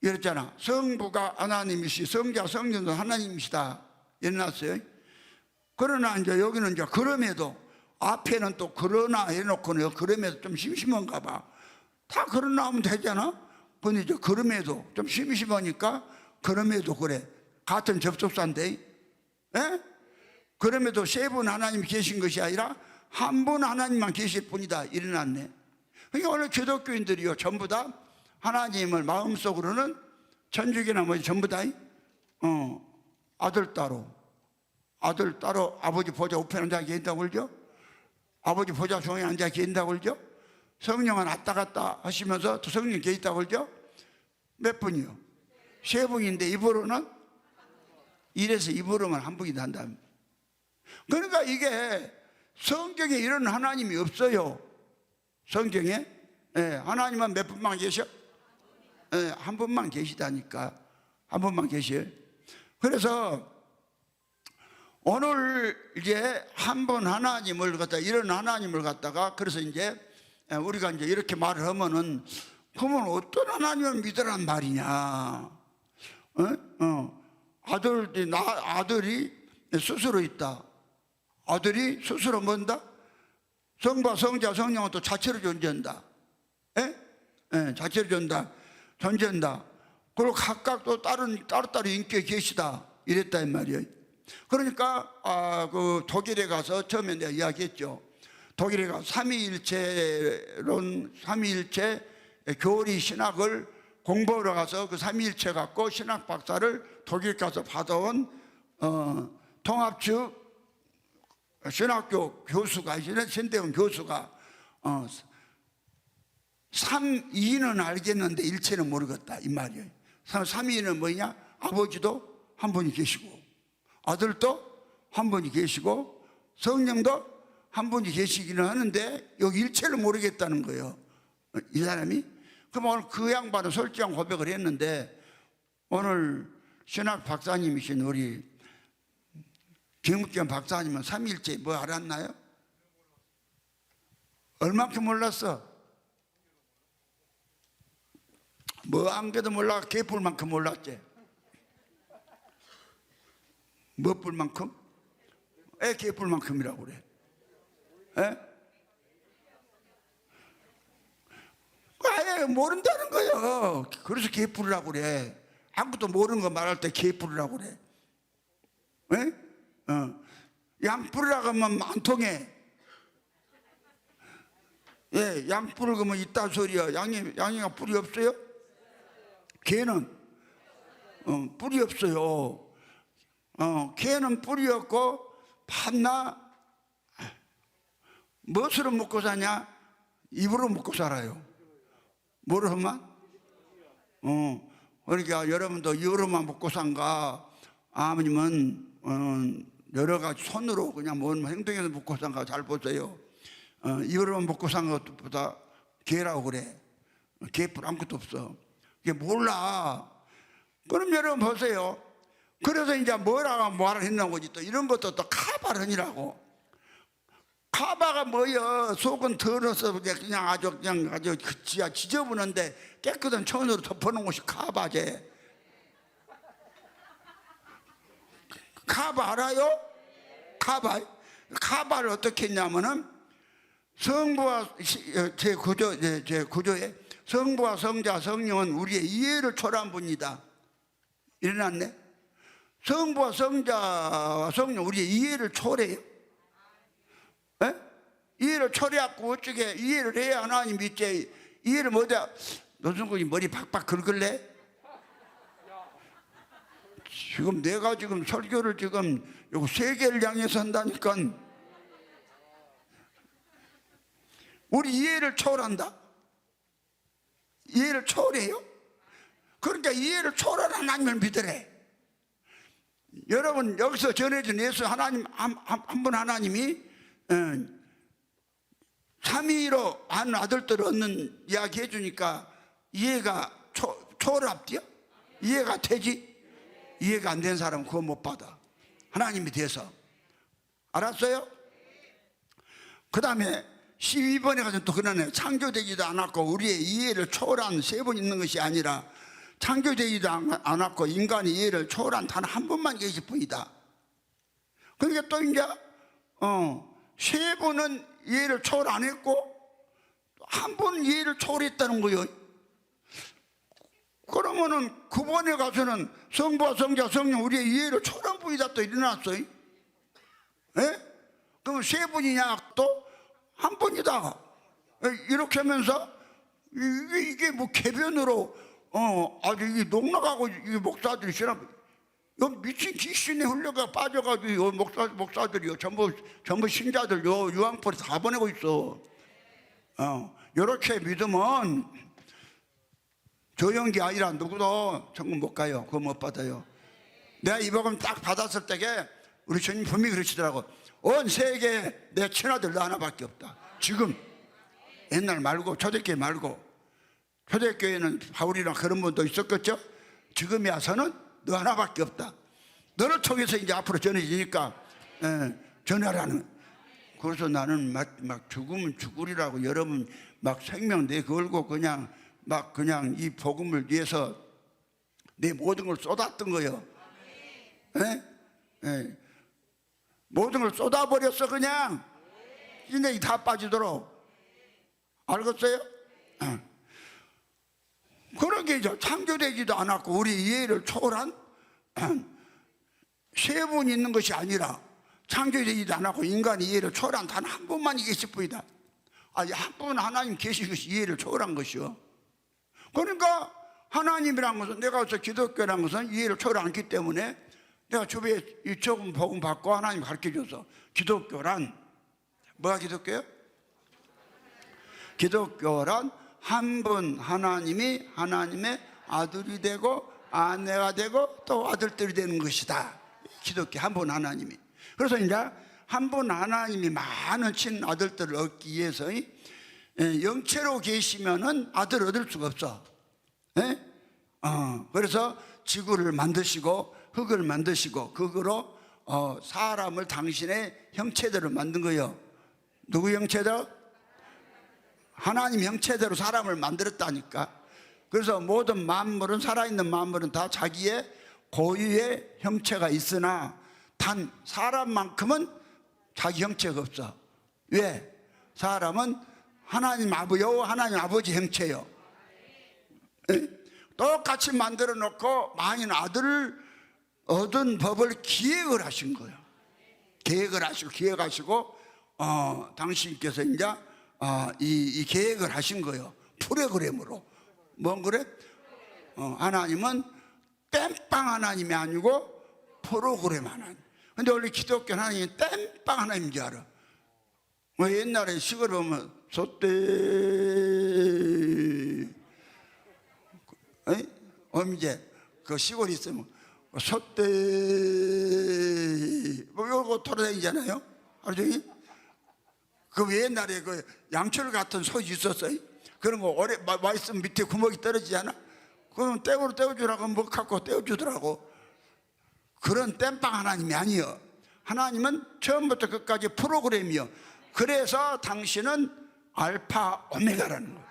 이랬잖아. 성부가 하나님이시 성자 성령도 하나님이시다 이래놨어요. 그러나 이제 여기는 이제 그럼에도 앞에는 또 그러나 해놓고는 그럼에도 좀 심심한가 봐. 다 그러나 하면 되잖아. 근데 이제 그럼에도 좀 심심하니까 그럼에도 그래. 같은 접속사인데. 에? 그럼에도 세 분 하나님이 계신 것이 아니라 한 분 하나님만 계실 뿐이다 이래놨네. 그러니까 오늘 기독교인들이요 전부 다 하나님을 마음속으로는 천주교나 뭐 전부 다 아들 따로 아버지 보좌 우편에 앉아 계신다고 그러죠. 아버지 보좌 중에 앉아 계신다고 그러죠. 성령은 왔다 갔다 하시면서 또 성령 계시다고 그러죠. 몇 분이요? 세 분인데 입으로는 이래서 입으로만 한 분이 난다. 그러니까 이게 성경에 이런 하나님이 없어요. 성경에 하나님은 몇 분만 계셔? 한 분만 계시다니까. 한 분만 계셔요. 그래서 오늘 이제 한 분 하나님을 갖다 이런 하나님을 갖다가 그래서 이제 우리가 이제 이렇게 말을 하면은 그러면 어떤 하나님을 믿으란 말이냐? 아들이 스스로 있다. 아들이 스스로 뭔다? 성부와 성자 성령은 또 자체로 존재한다. 자체로 존재한다. 그리고 각각 또 따로따로 인격이 계시다. 이랬다 이 말이에요. 그러니까 그 독일에 가서 처음에 내가 이야기했죠. 독일에 가서 삼위일체 교리 신학을 공부하러 가서 그 삼위일체 갖고 신학 박사를 독일 가서 받아온 통합측 신학교 교수가 신대원 교수가 3위는 알겠는데 일체는 모르겠다 이 말이에요. 3위는 뭐냐? 아버지도 한 분이 계시고 아들도 한 분이 계시고 성령도 한 분이 계시기는 하는데 여기 일체를 모르겠다는 거예요. 이 사람이. 그럼 오늘 그 양반은 솔직한 고백을 했는데 오늘 신학 박사님이신 우리 김국겸 박사님은 3일째 뭐 알았나요? 얼만큼 몰랐어? 뭐 안개도 몰라 개뿔만큼 몰랐지. 뭐 뿔만큼? 개뿔만큼이라고 그래. 에? 아예 모른다는 거예요. 그래서 개뿔이라고 그래. 아무것도 모르는 거 말할 때 개뿔이라고 그래. 에? 양뿔이라고 하면 안 통해. 예, 양뿔을 그러면 있다 소리야. 양이가 뿔이 없어요? 개는 뿔이 없어요. 개는 뿔이 없고 판나 무엇으로 먹고 사냐? 입으로 먹고 살아요. 뭐로 하면? 그러니까 여러분도 입으로만 먹고 산가 아니면 여러 가지 손으로 그냥 뭔 행동해서 먹고 산가 잘 보세요. 입으로만 먹고 산 것보다 개라고 그래. 개뿔 아무것도 없어. 이게 몰라. 그럼 여러분 보세요. 그래서 이제 뭐라고 말을 했나 보지. 또 이런 것도 또 카바른이라고. 카바가 뭐여? 속은 더러서 그냥 아주 지저분한데 깨끗한 천으로 덮어놓은 것이 카바제. 카바 알아요? 카바를 어떻게 했냐면은 성부와 제 구조에 성부와 성자 성령은 우리의 이해를 초월한 분이다. 일어났네. 성부와 성자와 성령 우리의 이해를 초월해요. 에? 이해를 초월해갖고 어떻게 이해를 해야 하나님 믿지. 이해를 못해. 노승국이 머리 박박 긁을래? 지금 내가 지금 설교를 지금 요 세계를 향해서 한다니까. 우리 이해를 초월한다. 이해를 초월해요. 그러니까 이해를 초월한 하나님을 믿으래. 여러분 여기서 전해진 예수 하나님 한 분 하나님이 삼위로 한 아들들을 얻는 이야기 해주니까 이해가 초월합디요? 이해가 되지? 이해가 안 된 사람은 그거 못 받아. 하나님이 돼서. 알았어요? 그 다음에 12번에 가서 또 그러네. 창조되지도 않았고 우리의 이해를 초월한 세 분 있는 것이 아니라 창조되지도 않았고 인간의 이해를 초월한 단 한 분만 계실 뿐이다. 그러니까 또 이제 세 분은 이해를 초월 안 했고 한 분은 이해를 초월했다는 거예요. 그러면은 9번에 가서는 성부와 성자 성령 우리의 이해를 초월한 분이다 또 일어났어요. 예? 그럼 세 분이냐 또 한 분이다. 이렇게 하면서 이게 뭐 개변으로 아주 이게 농락하고 이 목사들이 싫어. 요 미친 귀신에 흘려가 빠져가지고 요 목사들이요 전부 신자들 요 유황불에 다 보내고 있어. 요렇게 믿으면 조영기 아니라 누구도 천국 못 가요. 그거 못 받아요. 내가 이 복음 딱 받았을 때게 우리 주님 분명히 그러시더라고. 온 세계에 내 친아들 너 하나밖에 없다. 지금 옛날 말고 초대교회 말고 초대교회는 바울이랑 그런 분도 있었겠죠. 지금이 와서는 너 하나밖에 없다. 너를 통해서 이제 앞으로 전해지니까 전하라는. 그래서 나는 막 죽으면 죽으리라고 여러분 막 생명 내 걸고 그냥 이 복음을 위해서 내 모든 걸 쏟았던 거예요. 모든 걸 쏟아버렸어 그냥. 인생이 다 빠지도록. 알겠어요? 그런 게 이제 창조되지도 않았고 우리 이해를 초월한 세 분 있는 것이 아니라 창조되지도 않았고 인간의 이해를 초월한 단 한 분만이 계실 뿐이다. 한 분 하나님 계신 것이 이해를 초월한 것이요. 그러니까 하나님이란 것은 내가 어서 기독교란 것은 이해를 초월하지 않기 때문에 내가 주변에 이쪽은 복음 받고 하나님 가르쳐줘서 기독교란 뭐가 기독교예요? 기독교란 한 분 하나님이 하나님의 아들이 되고 아내가 되고 또 아들들이 되는 것이다. 기독교 한 분 하나님이. 그래서 이제 한 분 하나님이 많은 친아들들을 얻기 위해서 영체로 계시면은 아들 얻을 수가 없어. 예? 그래서 지구를 만드시고 흙을 만드시고 그거로 사람을 당신의 형체대로 만든 거예요. 누구 형체대로? 하나님 형체대로 사람을 만들었다니까. 그래서 모든 만물은, 살아있는 만물은 다 자기의 고유의 형체가 있으나 단 사람만큼은 자기 형체가 없어. 왜? 사람은 여호와 하나님 아버지 형체요. 똑같이 만들어 놓고 만인 아들을 얻은 법을 기획을 하신 거예요. 기획하시고 당신께서 이제 이 계획을 하신 거예요. 프로그램으로. 뭔 그래? 하나님은 땜빵 하나님이 아니고 프로그램 하나님. 근데 원래 기독교 하나님이 땜빵 하나님인 줄 알아. 뭐 옛날에 시골 보면 소떼 이제 그 시골 있으면 소떼 뭐 요거 돌아다니잖아요. 하루 종일. 그 옛날에 그 양철 같은 소이 있었어요. 그런 거 오래 와 있으면 밑에 구멍이 떨어지잖아. 그럼 떼고로 떼어주라고 뭐 갖고 떼어주더라고. 그런 땜빵 하나님이 아니요. 하나님은 처음부터 끝까지 프로그램이요. 그래서 당신은 알파 오메가라는 거예요.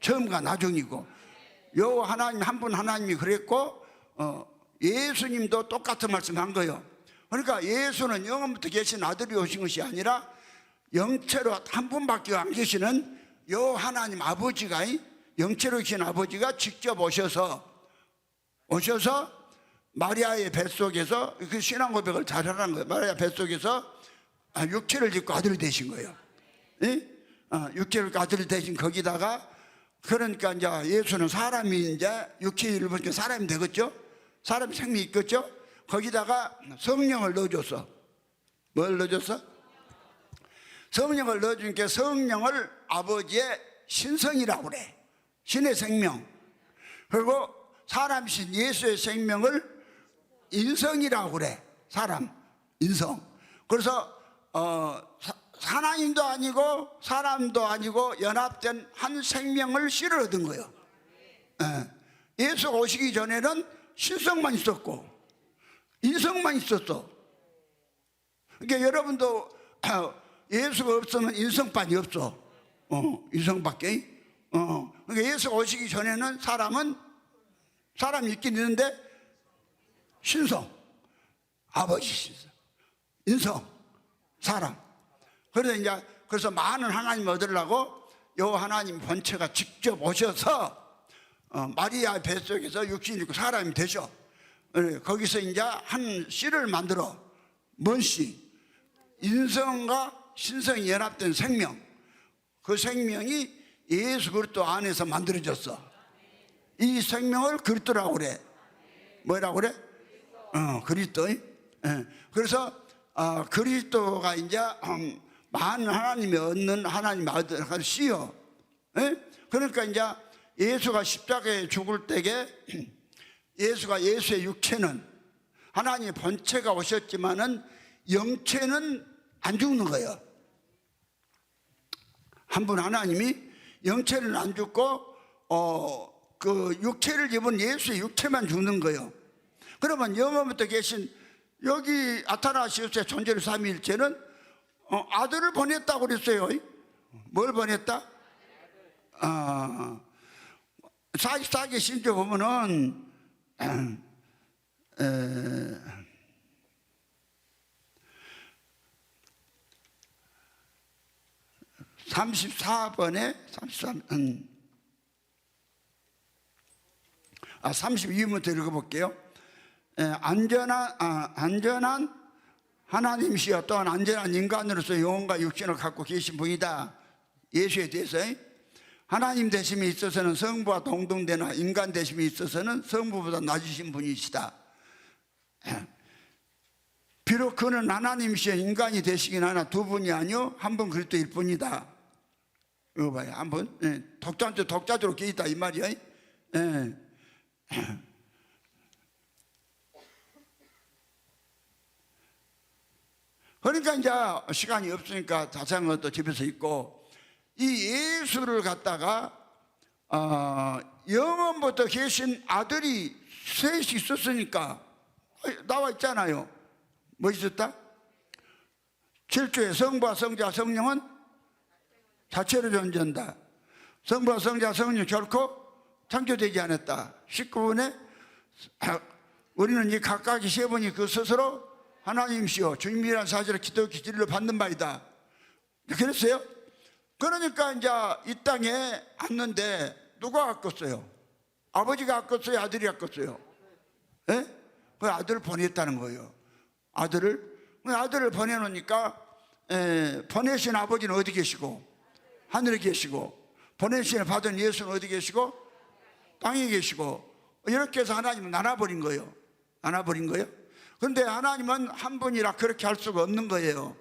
처음과 나중이고. 요 하나님 한 분 하나님이 그랬고 예수님도 똑같은 말씀한 거예요. 그러니까 예수는 영원부터 계신 아들이 오신 것이 아니라 영체로 한 분밖에 안 계시는 요 하나님 아버지가, 영체로 계신 아버지가 직접 오셔서 마리아의 뱃속에서 그 신앙 고백을 잘하는 거예요. 마리아 뱃속에서 육체를 짓고 아들이 되신 거예요. 육체를 아들이 되신 거기다가, 그러니까 이제 예수는 사람이 이제 육체를 보니까 사람이 되겠죠. 사람이 생명이 있겠죠. 거기다가 성령을 넣어줬어. 뭘 넣어줬어? 성령을 넣어주니까 성령을 아버지의 신성이라고 그래. 신의 생명. 그리고 사람이신 예수의 생명을 인성이라고 그래. 사람, 인성. 그래서 하나님도 아니고 사람도 아니고 연합된 한 생명을 씨를 얻은 거예요. 예수가 오시기 전에는 신성만 있었고 인성만 있었어. 그러니까 여러분도 예수가 없으면 인성밖에 없어. 인성밖에. 그러니까 예수가 오시기 전에는 사람이 있긴 있는데 신성, 아버지 신성, 인성, 사람. 그래서 많은 하나님을 얻으려고 요 하나님 본체가 직접 오셔서 마리아 뱃속에서 육신이 있고 사람이 되셔. 거기서 이제 한 씨를 만들어. 뭔 씨? 인성과 신성이 연합된 생명. 그 생명이 예수 그리스도 안에서 만들어졌어. 이 생명을 그리스도라고 그래. 뭐라고 그래? 그리스도. 그래서 그리스도가 이제 많은 하나님이 얻는 하나님 아들 씨요. 그러니까 이제 예수가 십자가에 죽을 때에 예수의 육체는 하나님의 본체가 오셨지만은 영체는 안 죽는 거예요. 한 분 하나님이 영체는 안 죽고 그 육체를 입은 예수의 육체만 죽는 거예요. 그러면 영원부터 계신 여기 아타나시우스의 존재를 삼위일체는 아들을 보냈다고 그랬어요. 뭘 보냈다? 44개 신조 보면은 34번에 32번부터 읽어볼게요. 안전한 하나님이시여 또한 안전한 인간으로서 영혼과 육신을 갖고 계신 분이다. 예수에 대해서 하나님 되심에 있어서는 성부와 동등되나 인간 되심에 있어서는 성부보다 낮으신 분이시다. 비록 그는 하나님이시여 인간이 되시긴 하나 두 분이 아니요 한 분 그리스도일 뿐이다. 이거 봐요. 한번 독자적으로 계시다 이 말이야. 그러니까 이제 시간이 없으니까 자세한 것도 집에서 있고, 이 예수를 갖다가 영원부터 계신 아들이 셋이 있었으니까 나와 있잖아요. 뭐 있었다? 7조에 성부와 성자 성령은 자체로 존재한다. 성부와 성자 성령 결코 창조되지 않았다. 19분에 우리는 이 각각의 세 분이 그 스스로 하나님이시오 주님이라는 사실을 기독교 진리로 받는 바이다. 그랬어요. 그러니까 이제 이 땅에 왔는데 누가 왔겠어요? 아버지가 왔겠어요? 아들이 왔겠어요? 예? 그 아들을 보냈다는 거예요. 아들을 보내놓으니까 보내신 아버지는 어디 계시고 하늘에 계시고 보내신 받은 예수는 어디 계시고 땅에 계시고 이렇게 해서 하나님은 나눠버린 거예요. 그런데 하나님은 한 분이라 그렇게 할 수가 없는 거예요.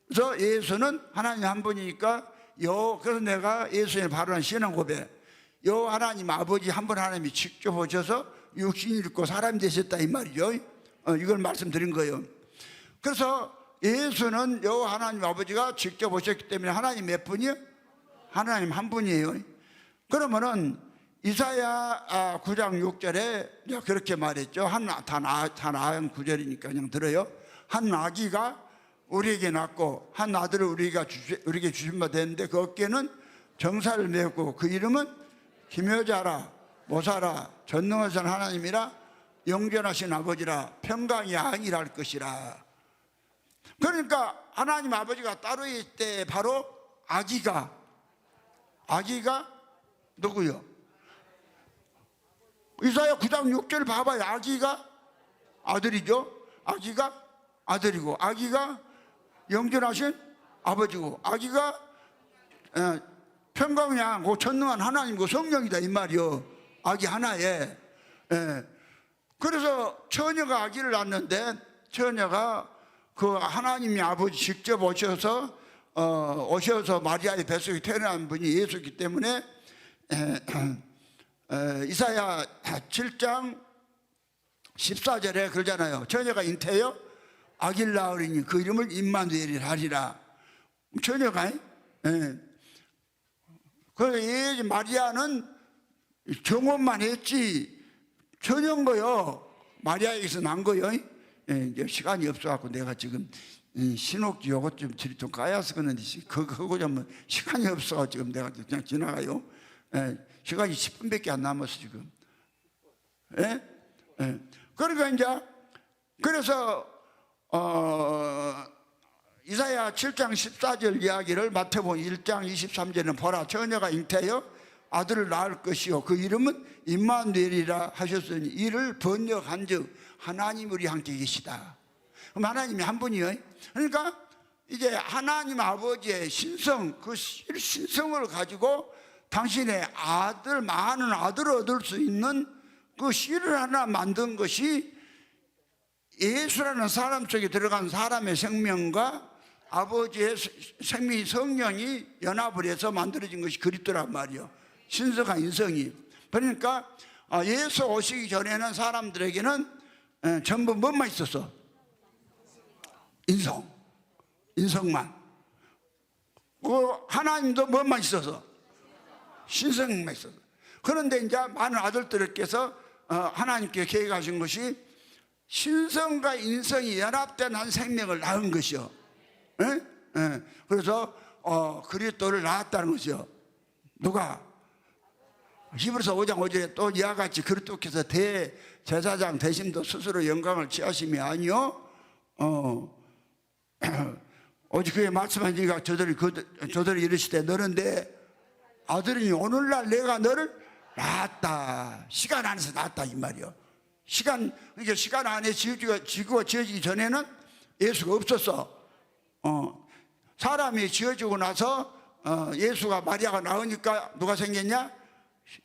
그래서 예수는 하나님 한 분이니까 그래서 내가 예수의 바로한 신앙 고백, 하나님 아버지 한 분 하나님이 직접 오셔서 육신을 입고 사람이 되셨다 이 말이죠. 이걸 말씀드린 거예요. 그래서 예수는 하나님 아버지가 직접 오셨기 때문에 하나님 몇 분이요? 하나님 한 분이에요. 그러면은 이사야 9장 6절에 그렇게 말했죠. 다 나은 9절이니까 그냥 들어요. 한 아기가 우리에게 낳고 한 아들을 우리에게 주신 바 되는데 그 어깨는 정사를 메었고 그 이름은 기묘자라 모사라 전능하신 하나님이라 영존하신 아버지라 평강이 아니라 할 것이라. 그러니까 하나님 아버지가 따로 있을 때 바로 아기가 누구요? 이사야 9장 6절 봐봐요. 아기가 아들이죠. 아기가 아들이고 아기가 영존하신 아버지고 아기가 평강이고 전능한 하나님이고 성령이다 이 말이요. 아기 하나에. 그래서 처녀가 아기를 낳는데 처녀가 그 하나님이 아버지 직접 오셔서 마리아의 뱃속에 태어난 분이 예수이기 때문에 이사야 7장 14절에 그러잖아요. 처녀가 잉태하여 아기를 낳으리니 그 이름을 임마누엘이라 하리라. 처녀가 그래서 마리아는 경험만 했지 처녀인 거요. 마리아에게서 난 거요. 이제 시간이 없어갖고 내가 지금 신옥지 요것 좀 까야서 그런데 그거 좀 시간이 없어가지고 지금 내가 그냥 지나가요. 시간이 10분밖에 안 남았어 지금. 그러니까 이제 그래서 이사야 7장 14절 이야기를 마태복음 1장 23절에는 보라 처녀가 잉태하여 아들을 낳을 것이요 그 이름은 임마누엘이라 하셨으니 이를 번역한즉 하나님 우리 함께 계시다. 그럼 하나님이 한 분이요. 그러니까 이제 하나님 아버지의 신성 그 신성을 가지고 당신의 많은 아들을 얻을 수 있는 그 씨를 하나 만든 것이 예수라는 사람 속에 들어간 사람의 생명과 아버지의 생명이 성령이 연합을 해서 만들어진 것이 그리스도란 말이요. 신성한 인성이. 그러니까 예수 오시기 전에는 사람들에게는 전부 뭐만 있었어? 인성만. 하나님도 뭐만 있어서? 신성만 있어서. 그런데 이제 많은 아들들께서 하나님께 계획하신 것이 신성과 인성이 연합된 한 생명을 낳은 것이요. 그래서 그리스도를 낳았다는 것이요. 누가? 히브리서 5장 5절에 또 이와 같이 그리스도께서 대제사장 되심도 스스로 영광을 취하심이 아니요 오직 그의 말씀하시니까 저들이 이르시되 너는 내 아들이니 오늘날 내가 너를 낳았다. 시간 안에서 낳았다 이 말이요. 시간 안에 지구가 지어지기 전에는 예수가 없었어. 사람이 지어지고 나서 예수가 마리아가 나오니까 누가 생겼냐?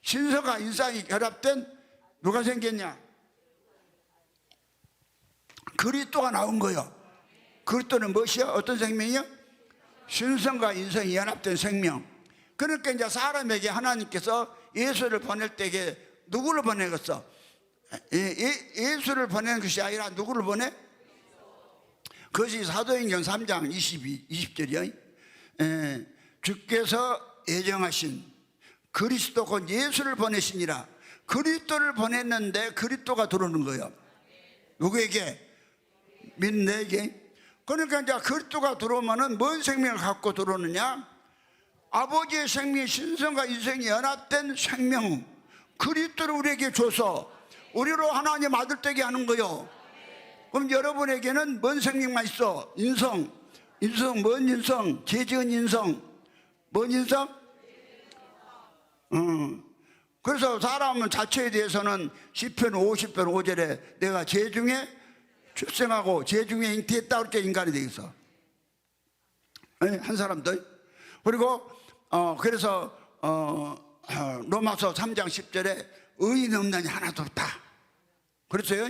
신성과 인성이 결합된 누가 생겼냐? 그리스도가 나온 거예요. 그리스도는 무엇이요? 어떤 생명이요? 신성과 인성이 연합된 생명. 그러니까 이제 사람에게 하나님께서 예수를 보낼 때에 누구를 보내겠어? 예수를 보내는 것이 아니라 누구를 보내? 그것이 사도행전 3장 20절이요. 주께서 예정하신 그리스도 곧 예수를 보내시니라. 그리스도를 보냈는데 그리스도가 들어오는 거예요. 누구에게? 믿는 내게. 그러니까 이제 그리스도가 들어오면은 뭔 생명을 갖고 들어오느냐? 아버지의 생명, 신성과 인생이 연합된 생명, 그리스도를 우리에게 줘서 우리로 하나님 아들 되게 하는 거요. 그럼 여러분에게는 뭔 생명만 있어? 인성. 뭔 인성? 죄 지은 인성. 뭔 인성? 그래서 사람은 자체에 대해서는 시편 50편 5절에 내가 죄 중에 출생하고 죄 중에 잉태했다 그럴 때 인간이 되겠어. 한 사람도. 그리고 그래서 로마서 3장 10절에 의인 없나니 하나도 없다 그랬어요.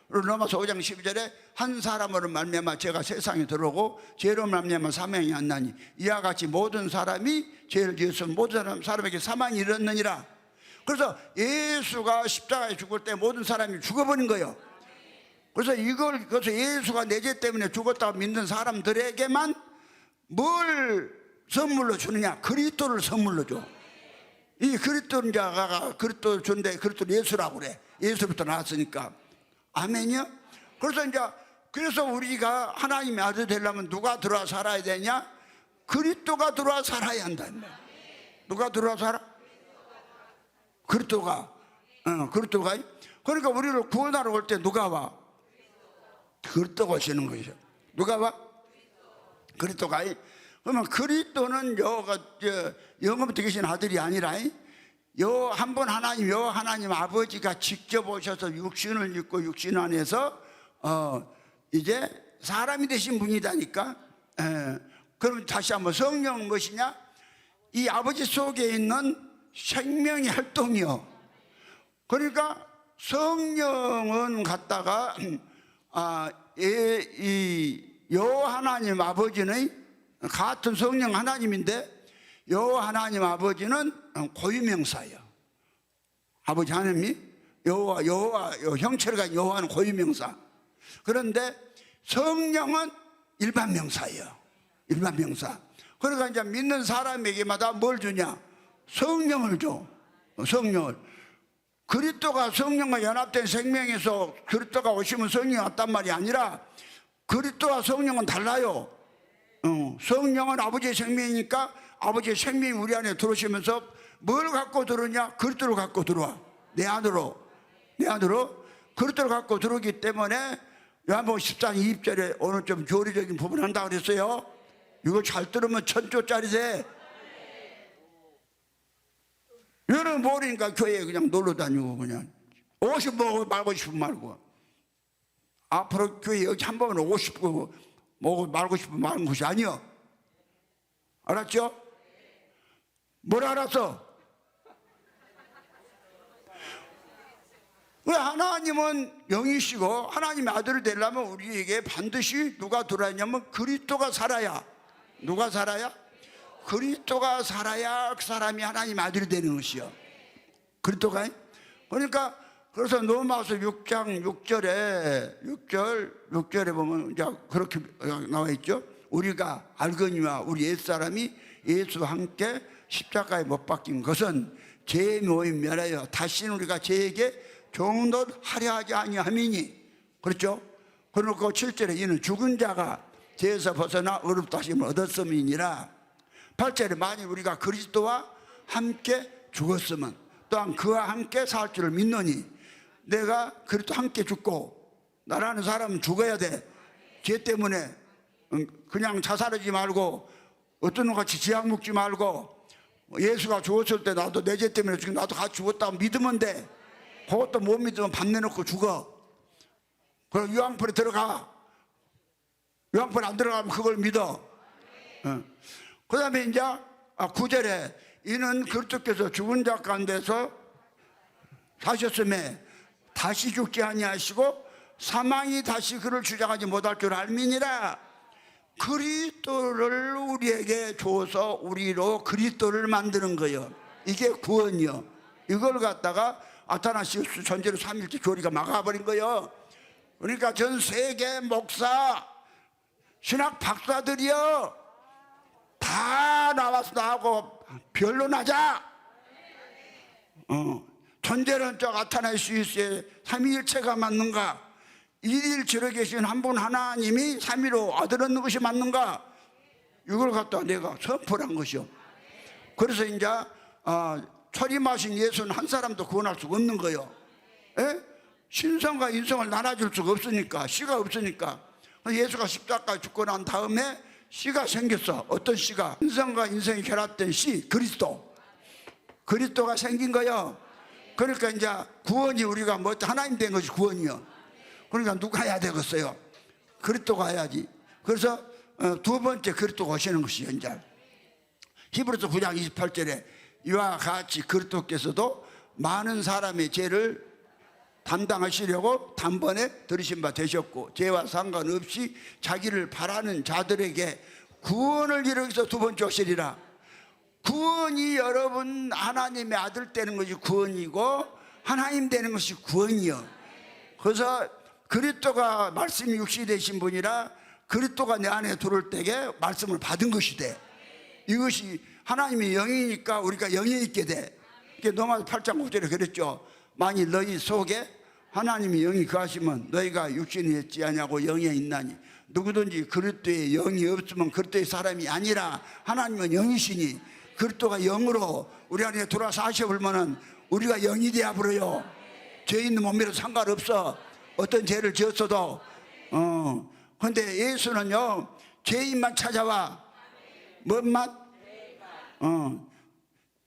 로마서 5장 12절에 한 사람으로 말미암아 죄가 세상에 들어오고 죄로 말미암아 사망이 왔나니 이와 같이 모든 사람이 죄를 지어서 모든 사람에게 사망이 이르렀느니라. 그래서 예수가 십자가에 죽을 때 모든 사람이 죽어버린 거예요. 그래서 예수가 내 죄 때문에 죽었다고 믿는 사람들에게만 뭘 선물로 주느냐? 그리스도를 선물로 줘. 이 그리스도는 자가 그리스도 존재, 그리스도 예수라고 그래. 예수부터 나왔으니까. 아멘이요? 그래서 우리가 하나님의 아들 되려면 누가 들어와 살아야 되냐? 그리스도가 들어와 살아야 한다. 누가 들어와 살아? 그리스도가. 그리스도가. 그러니까 우리를 구원하러 올 때 누가 와? 그리스도가 오시는 거죠. 누가 와? 그리스도가. 그러면 그리스도는 영원부터 계신 아들이 아니라 한 분 하나님 아버지가 직접 오셔서 육신을 입고 육신 안에서 이제 사람이 되신 분이다니까. 그럼 다시 한번 성령은 무엇이냐? 이 아버지 속에 있는 생명의 활동이요. 그러니까 성령은 갖다가 하나님 아버지는 같은 성령 하나님인데 하나님 아버지는 고유명사예요. 아버지 하나님이 여호와 형체를 가진 여호와는 고유명사. 그런데 성령은 일반명사예요. 일반명사. 그러니까 이제 믿는 사람에게마다 뭘 주냐? 성령을 줘. 성령을. 그리스도가 성령과 연합된 생명에서 그리스도가 오시면 성령이 왔단 말이 아니라 그리스도와 성령은 달라요. 성령은 아버지의 생명이니까 아버지의 생명이 우리 안에 들어오시면서 뭘 갖고 들어오냐? 그리스도를 갖고 들어와. 내 안으로 그리스도를 갖고 들어오기 때문에 요한복음 14장 20절에 오늘 좀 교리적인 부분 한다고 그랬어요. 이거 잘 들으면 1000조짜리 돼. 여러분 모르니까 교회에 그냥 놀러 다니고 그냥 50 먹고 말고 싶으면 말고. 앞으로 교회 여기 한 번은 50 먹고 말고 싶으면 말는 것이 아니요. 알았죠? 뭘 알았어? 왜 하나님은 영이시고 하나님의 아들을 되려면 우리에게 반드시 누가 들어야 하냐면 그리스도가 살아야. 누가 살아야? 그리스도가 살아야 그 사람이 하나님의 아들이 되는 것이요. 그리스도가. 그러니까 그래서 로마서 6장 6절에 보면 이제 그렇게 나와 있죠. 우리가 알거니와 우리 옛사람이 예수와 함께 십자가에 못 박힌 것은 죄의 모임 멸하여 다시는 우리가 죄에게 종노릇하려 하지 아니함이니. 그렇죠? 그러고 7절에 이는 죽은 자가 죄에서 벗어나 의롭다 하심을 얻었음이니라. 8절에 만일 우리가 그리스도와 함께 죽었으면 또한 그와 함께 살 줄을 믿노니. 내가 그리스도 함께 죽고 나라는 사람은 죽어야 돼. 죄 때문에 그냥 자살하지 말고 어떤 것 같이 지약 먹지 말고 예수가 죽었을 때 나도 내 죄 때문에 지금 나도 같이 죽었다고 믿으면 돼. 그것도 못 믿으면 밥 내놓고 죽어. 그럼 유황불에 들어가. 유황불에 안 들어가면 그걸 믿어. 그 다음에 이제 9절에 이는 그리스도께서 죽은 자 가운데서 사셨음에 다시 죽지 아니하시고 사망이 다시 그를 주장하지 못할 줄 알미니라. 그리스도를 우리에게 줘서 우리로 그리스도를 만드는 거예요. 이게 구원이요. 이걸 갖다가 아타나시우스 전제로 3일째 교리가 막아버린 거예요. 그러니까 전 세계 목사 신학 박사들이요 다 나와서 나하고 변론하자. 존재론적 아타나시우스의 삼위일체가 맞는가? 일일치로 계신 한 분 하나님이 삼위로 아들 얻는 것이 맞는가? 이걸 갖다 내가 선포를 한 것이요. 그래서 이제 초림하신 예수는 한 사람도 구원할 수가 없는 거예요. 에? 신성과 인성을 나눠줄 수가 없으니까, 씨가 없으니까. 예수가 십자가에 죽고 난 다음에 씨가 생겼어. 어떤 씨가? 인성과 인성이 결합된 씨, 그리스도가 생긴 거예요. 그러니까 이제 구원이 우리가 뭐 하나님 된 것이 구원이요. 그러니까 누가 해야 되겠어요? 그리스도가 해야지. 그래서 두 번째 그리스도가 오시는 것이요. 이제 히브리서 9장 28절에 이와 같이 그리스도께서도 많은 사람의 죄를 담당하시려고 단번에 들으신 바 되셨고, 죄와 상관없이 자기를 바라는 자들에게 구원을 이루기 위해서 두 번째 오시리라. 구원이 여러분 하나님의 아들 되는 것이 구원이고 하나님 되는 것이 구원이요. 그래서 그리스도가 말씀이 육신이 되신 분이라 그리스도가 내 안에 들어올 때에 말씀을 받은 것이 돼. 이것이 하나님이 영이니까 우리가 영이 있게 돼. 로마서 8장 5절에 그랬죠. 만일 너희 속에 하나님이 영이 거하시면 너희가 육신이 있지 아니하고 영에 있나니, 누구든지 그리스도의 영이 없으면 그리스도의 사람이 아니라, 하나님은 영이시니 그리스도가 영으로 우리 안에 들어와서 하셔보면은 우리가 영이 되어 버려요. 죄 있는 몸이라도 상관없어. 어떤 죄를 지었어도. 근데 예수는요, 죄인만 찾아와. 뭔 맛?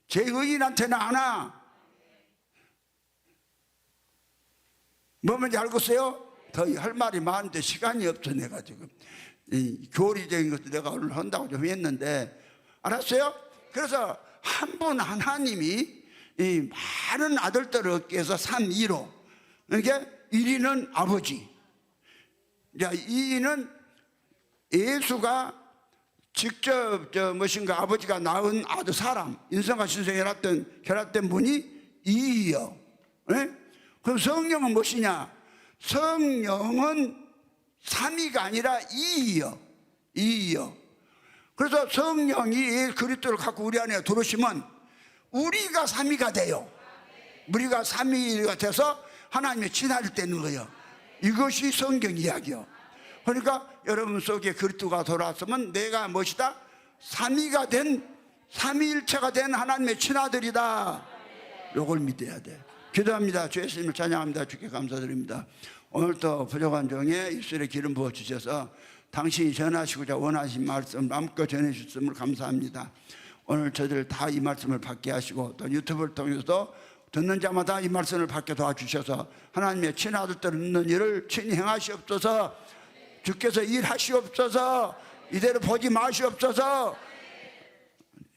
죄의인한테는 안 와. 뭐든지 알겠어요? 더 할 말이 많은데 시간이 없어. 내가 지금 교리적인 것도 내가 오늘 한다고 좀 했는데, 알았어요? 그래서 한 분 하나님이 이 많은 아들들을 얻기 위해서 삼위로, 그러니까 1위는 아버지, 2위는 예수가 직접 무엇인가 아버지가 낳은 아들 사람, 인성과 신성이 결합된 분이 2위요. 그럼 성령은 무엇이냐? 성령은 3위가 아니라 2위요. 그래서 성령이 그리스도를 갖고 우리 안에 들어오시면 우리가 3위가 돼요. 우리가 3위가 돼서 하나님의 친아들 되는 거예요. 이것이 성경 이야기요. 그러니까 여러분 속에 그리스도가 돌아왔으면 내가 무엇이다? 3위가 된, 삼위일체가 된 하나님의 친아들이다. 이걸 믿어야 돼. 기도합니다. 주 예수님을 찬양합니다. 주께 감사드립니다. 오늘도 부족한 종에 입술에 기름 부어주셔서 당신이 전하시고자 원하신 말씀 마음껏 전해주셨음을 감사합니다. 오늘 저들 다 이 말씀을 받게 하시고, 또 유튜브를 통해서도 듣는 자마다 이 말씀을 받게 도와주셔서 하나님의 친아들들 있는 일을 친히 행하시옵소서. 주께서 일하시옵소서. 이대로 보지 마시옵소서.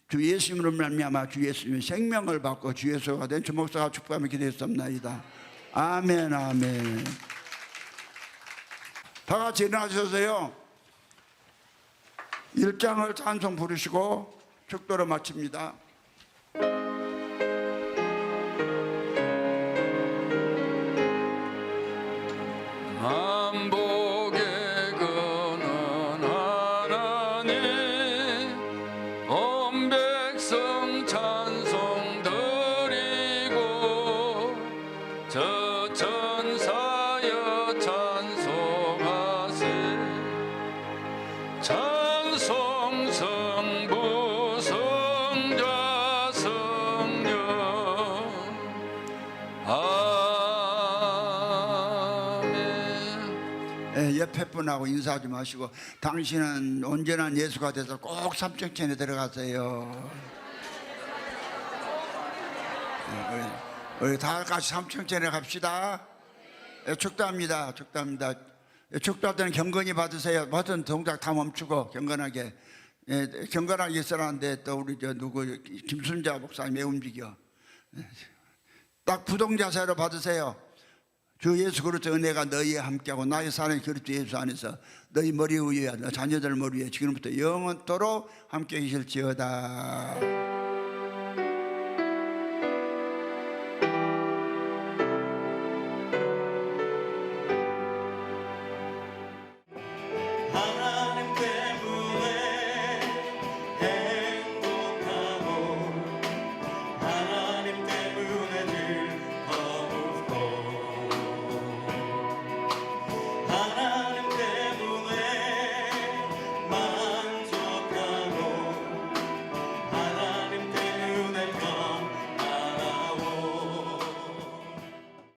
주 예수님으로 말미암아 주 예수님의 생명을 받고 주 예수가 된 주 목사가 축복하며 기도했습니다. 아멘, 아멘. 다 같이 일어나셔서요, 1장을 찬송 부르시고 축도로 마칩니다. 만복의 근원 하나님, 온 백성 찬송 드리고, 저 천사여 찬송하세. 찬송 성부 성자 성령. 옆에 분하고 인사 좀 하시고, 당신은 온전한 예수가 돼서 꼭 삼층천에 들어가세요. 우리 다 같이 삼층천에 갑시다. 축도합니다. 축도합니다. 축도할 때는 경건히 받으세요. 모든 동작 다 멈추고 경건하게, 경건하게 있으라는데 또 우리 김순자 목사님 왜 움직여? 딱 부동 자세로 받으세요. 주 예수 그리스도 은혜가 너희와 함께하고 나의 사랑의 그리스도 예수 안에서 너희 머리 위에, 너 자녀들 머리 위에 지금부터 영원토록 함께 계실지어다.